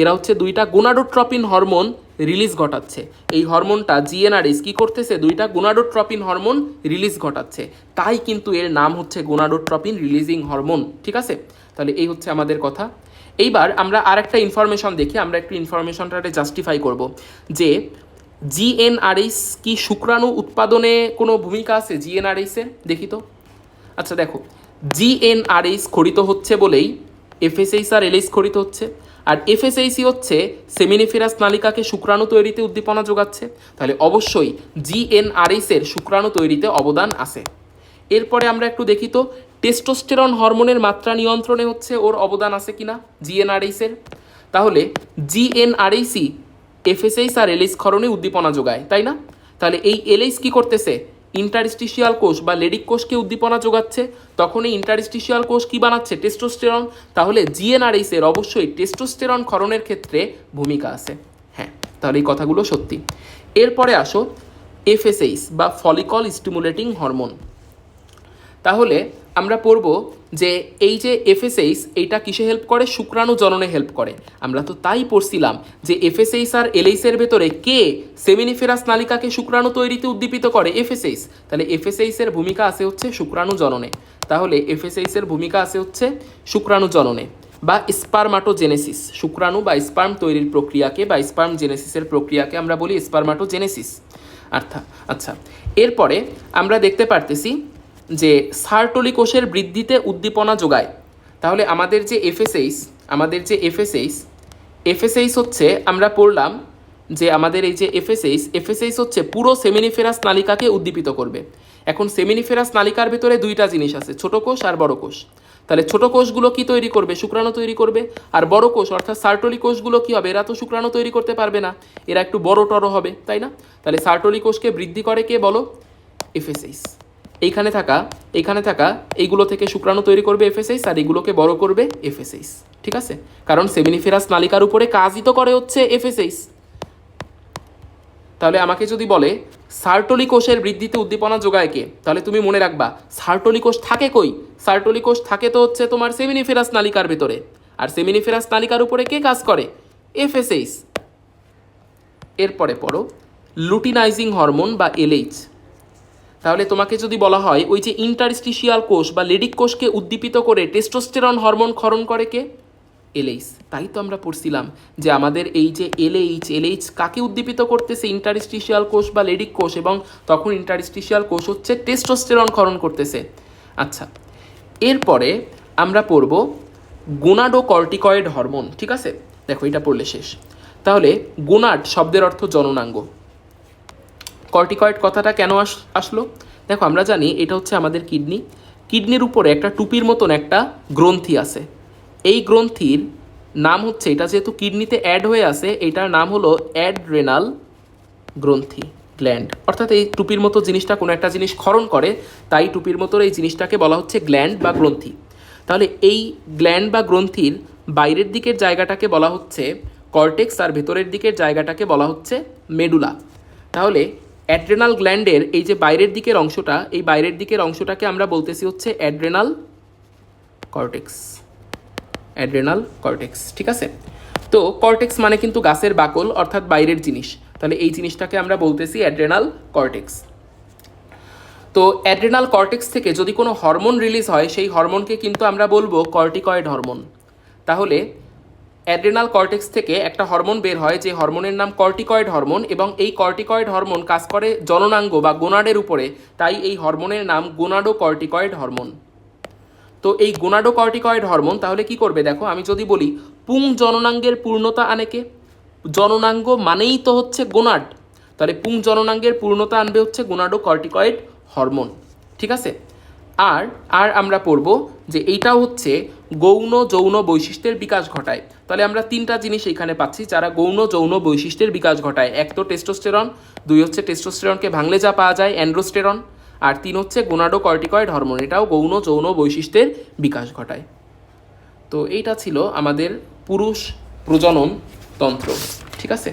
এরা হচ্ছে দুইটা গোনাডোট্রপিন হরমোন রিলিজ ঘটাচ্ছে। এই হরমোনটা জিএনআরএইচ কী করতেছে, দুইটা গোনাডোট্রপিন হরমোন রিলিজ ঘটাচ্ছে, তাই কিন্তু এর নাম হচ্ছে গোনাডোট্রপিন রিলিজিং হরমোন। ঠিক আছে, তাহলে এই হচ্ছে আমাদের কথা। এইবার আমরা আর একটা ইনফরমেশন দেখি, আমরা একটু ইনফরমেশনটাকে জাস্টিফাই করব যে জিএনআরএইচ কি শুক্রাণু উৎপাদনে কোনো ভূমিকা আছে জিএনআরএইচের, দেখি তো। আচ্ছা দেখো, জিএনআরএইচ খরিত হচ্ছে বলেই এফএসএইচ আর এলএইচ খরিত হচ্ছে, আর এফএসএইচই হচ্ছে সেমিনিফেরাস নালিকাকে শুক্রাণু তৈরিতে উদ্দীপনা যোগাচ্ছে, তাহলে অবশ্যই জিএনআরএইচের শুক্রাণু তৈরিতে অবদান আছে। এরপরে আমরা একটু দেখি তো টেস্টোস্টেরন হরমোনের মাত্রা নিয়ন্ত্রণে হচ্ছে ওর অবদান আছে কিনা জিএনআরএইচের। তাহলে জিএনআরএইচই এফএসএইচ আর এলএইচ ক্ষরণে উদ্দীপনা যোগায়, তাই না? তাহলে এই এলএইচ কি করতেছে, ইন্টারস্টিশিয়াল কোষ বা লেডিক কোষকে উদ্দীপনা যোগাচ্ছে, তখন এই ইন্টারস্টিশিয়াল কোষ কি বানাচ্ছে, টেস্টোস্টেরন। তাহলে জিএনআরএইচের অবশ্যই টেস্টোস্টেরন ক্ষরণের ক্ষেত্রে ভূমিকা আছে। হ্যাঁ, তাহলে এই কথাগুলো সত্যি। এরপরে আসো এফএসএইচ বা ফলিকল স্টিমুলেটিং হরমোন। তাহলে আমরা পড়ব যে এই যে এফএসএইচ এইটা কিসে হেল্প করে, শুক্রাণু জননে হেল্প করে। আমরা তো তাই পড়ছিলাম যে এফএসএইচ আর এলএইচের ভেতরে কে সেমিনিফেরাস নালিকাকে শুক্রাণু তৈরিতে উদ্দীপিত করে, এফএসএইচ। তাহলে এফএসএইচের ভূমিকা আছে হচ্ছে শুক্রাণু জননে। তাহলে এফএসএইচের ভূমিকা আছে হচ্ছে শুক্রাণু জননে বা স্পারমাটোজেনেসিস, শুক্রাণু বা স্পার্ম তৈরির প্রক্রিয়াকে বা স্পার্ম জেনেসিসের প্রক্রিয়াকে আমরা বলি স্পারমাটোজেনেসিস। আচ্ছা, এরপরে আমরা দেখতে পারতেছি যে সার্টোলি কোষের বৃদ্ধিতে উদ্দীপনা যোগায়। তাহলে আমাদের যে এফএসএইচ হচ্ছে, আমরা পড়লাম যে আমাদের এই যে এফএসএইচ হচ্ছে পুরো সেমিনিফেরাস নালিকাকে উদ্দীপিত করবে। এখন সেমিনিফেরাস নালিকার ভিতরে দুইটা জিনিস আছে, ছোট কোষ আর বড় কোষ। তাহলে ছোট কোষগুলো কি তৈরি করবে, শুক্রাণু তৈরি করবে, আর বড় কোষ অর্থাৎ সার্টোলি কোষগুলো কি হবে, এরা তো শুক্রাণু তৈরি করতে পারবে না, এরা একটু বড় টড়ো হবে, তাই না? তাহলে সার্টোলি কোষকে বৃদ্ধি করে কে বলো, এফএসএইচ। এইখানে থাকা এইগুলো থেকে শুক্রাণু তৈরি করবে এফএসএইচ, আর এইগুলোকে বড় করবে এফএসএইচ। ঠিক আছে, কারণ সেমিনিফেরাস নালিকার উপরে কাজই তো করে হচ্ছে এফএসএইচ। তাহলে আমাকে যদি বলে সার্টোলি কোষের বৃদ্ধিতে উদ্দীপনা যোগায় কে, তাহলে তুমি মনে রাখবা সার্টোলি কোষ থাকে কই, সার্টোলি কোষ থাকে তো হচ্ছে তোমার সেমিনিফেরাস নালিকার ভেতরে, আর সেমিনিফেরাস নালিকার উপরে কে কাজ করে, এফএসএইচ। এরপরে পড়ো লুটিনাইজিং হরমোন বা এলএইচ। তাহলে তোমাকে যদি বলা হয় ওই যে ইন্টারস্টিশিয়াল কোষ বা লেডিক কোষকে উদ্দীপিত করে টেস্টোস্টেরন হরমোন ক্ষরণ করে কে, এলএইচ। তাই তো আমরা পড়ছিলাম যে আমাদের এই যে এলএইচ কাকে উদ্দীপিত করতেছে, ইন্টারস্টিশিয়াল কোষ বা লেডিক কোষ, এবং তখন ইন্টারস্টিশিয়াল কোষ হচ্ছে টেস্টোস্টেরন ক্ষরণ করতেছে। আচ্ছা, এরপরে আমরা পড়ব গোনাডোকর্টিকয়েড হরমোন। ঠিক আছে, দেখো এটা পড়লে শেষ। তাহলে গোনাড শব্দের অর্থ জননাঙ্গ। কর্টিকয়েড কথাটা কেন আসলো, দেখো আমরা জানি এটা হচ্ছে আমাদের কিডনির উপরে একটা টুপির মতন একটা গ্রন্থি আছে। এই গ্রন্থির নাম হচ্ছে, এটা যেহেতু কিডনিতে অ্যাড হয়ে আছে, এটার নাম হলো অ্যাড্রেনাল গ্রন্থি গ্ল্যান্ড। অর্থাৎ এই টুপির মতো জিনিসটা কোনো একটা জিনিস ক্ষরণ করে, তাই টুপির মতো এই জিনিসটাকে বলা হচ্ছে গ্ল্যান্ড বা গ্রন্থি। তাহলে এই গ্ল্যান্ড বা গ্রন্থির বাইরের দিকের জায়গাটাকে বলা হচ্ছে কর্টেক্স, আর ভেতরের দিকের জায়গাটাকে বলা হচ্ছে মেডুলা। তাহলে অ্যাড্রেনাল গ্ল্যান্ডের এই যে বাইরের দিকের অংশটা, এই বাইরের দিকের অংশটাকে আমরা বলতেছি হচ্ছে অ্যাড্রেনাল কর্টেক্স। ঠিক আছে, তো কর্টেক্স মানে কিন্তু গাছের বাকল অর্থাৎ বাইরের জিনিস, তাহলে এই জিনিসটাকে আমরা বলতেছি অ্যাড্রেনাল কর্টেক্স। তো অ্যাড্রেনাল কর্টেক্স থেকে যদি কোনো হরমোন রিলিজ হয়, সেই হরমোনকে কিন্তু আমরা বলবো কর্টিকয়েড হরমোন। তাহলে অ্যাড্রেনাল কর্টেক্স থেকে একটা হরমোন বের হয়, যে হরমোনের নাম কর্টিকয়েড হরমোন, এবং এই কর্টিকয়েড হরমোন কাজ করে জননাঙ্গ বা গোনাডের উপরে, তাই এই হরমোনের নাম গোনাডোকর্টিকয়েড হরমোন। তো এই গোনাডোকর্টিকয়েড হরমোন তাহলে কি করবে, দেখো আমি যদি বলি পুং জননাঙ্গের পূর্ণতা আনে কে, জননাঙ্গ মানেই তো হচ্ছে গোনাড, তাহলে পুং জননাঙ্গের পূর্ণতা আনবে হচ্ছে গোনাডোকর্টিকয়েড হরমোন। ঠিক আছে, আর আমরা পড়ব যে এইটাও হচ্ছে গৌণ যৌন বৈশিষ্ট্যের বিকাশ ঘটায়। তাহলে আমরা তিনটা জিনিস এখানে পাচ্ছি যারা গৌণ যৌন বৈশিষ্ট্যের বিকাশ ঘটায়। এক তো টেস্টোস্টেরন, দুই হচ্ছে টেস্টোস্টেরনকে ভাঙলে যা পাওয়া যায় অ্যান্ড্রোস্টেরন, আর তিন হচ্ছে গোনাডোকর্টিকয়েড হরমোন, এটাও গৌণ যৌন বৈশিষ্ট্যের বিকাশ ঘটায়। তো এইটা ছিল আমাদের পুরুষ প্রজনন তন্ত্র। ঠিক আছে।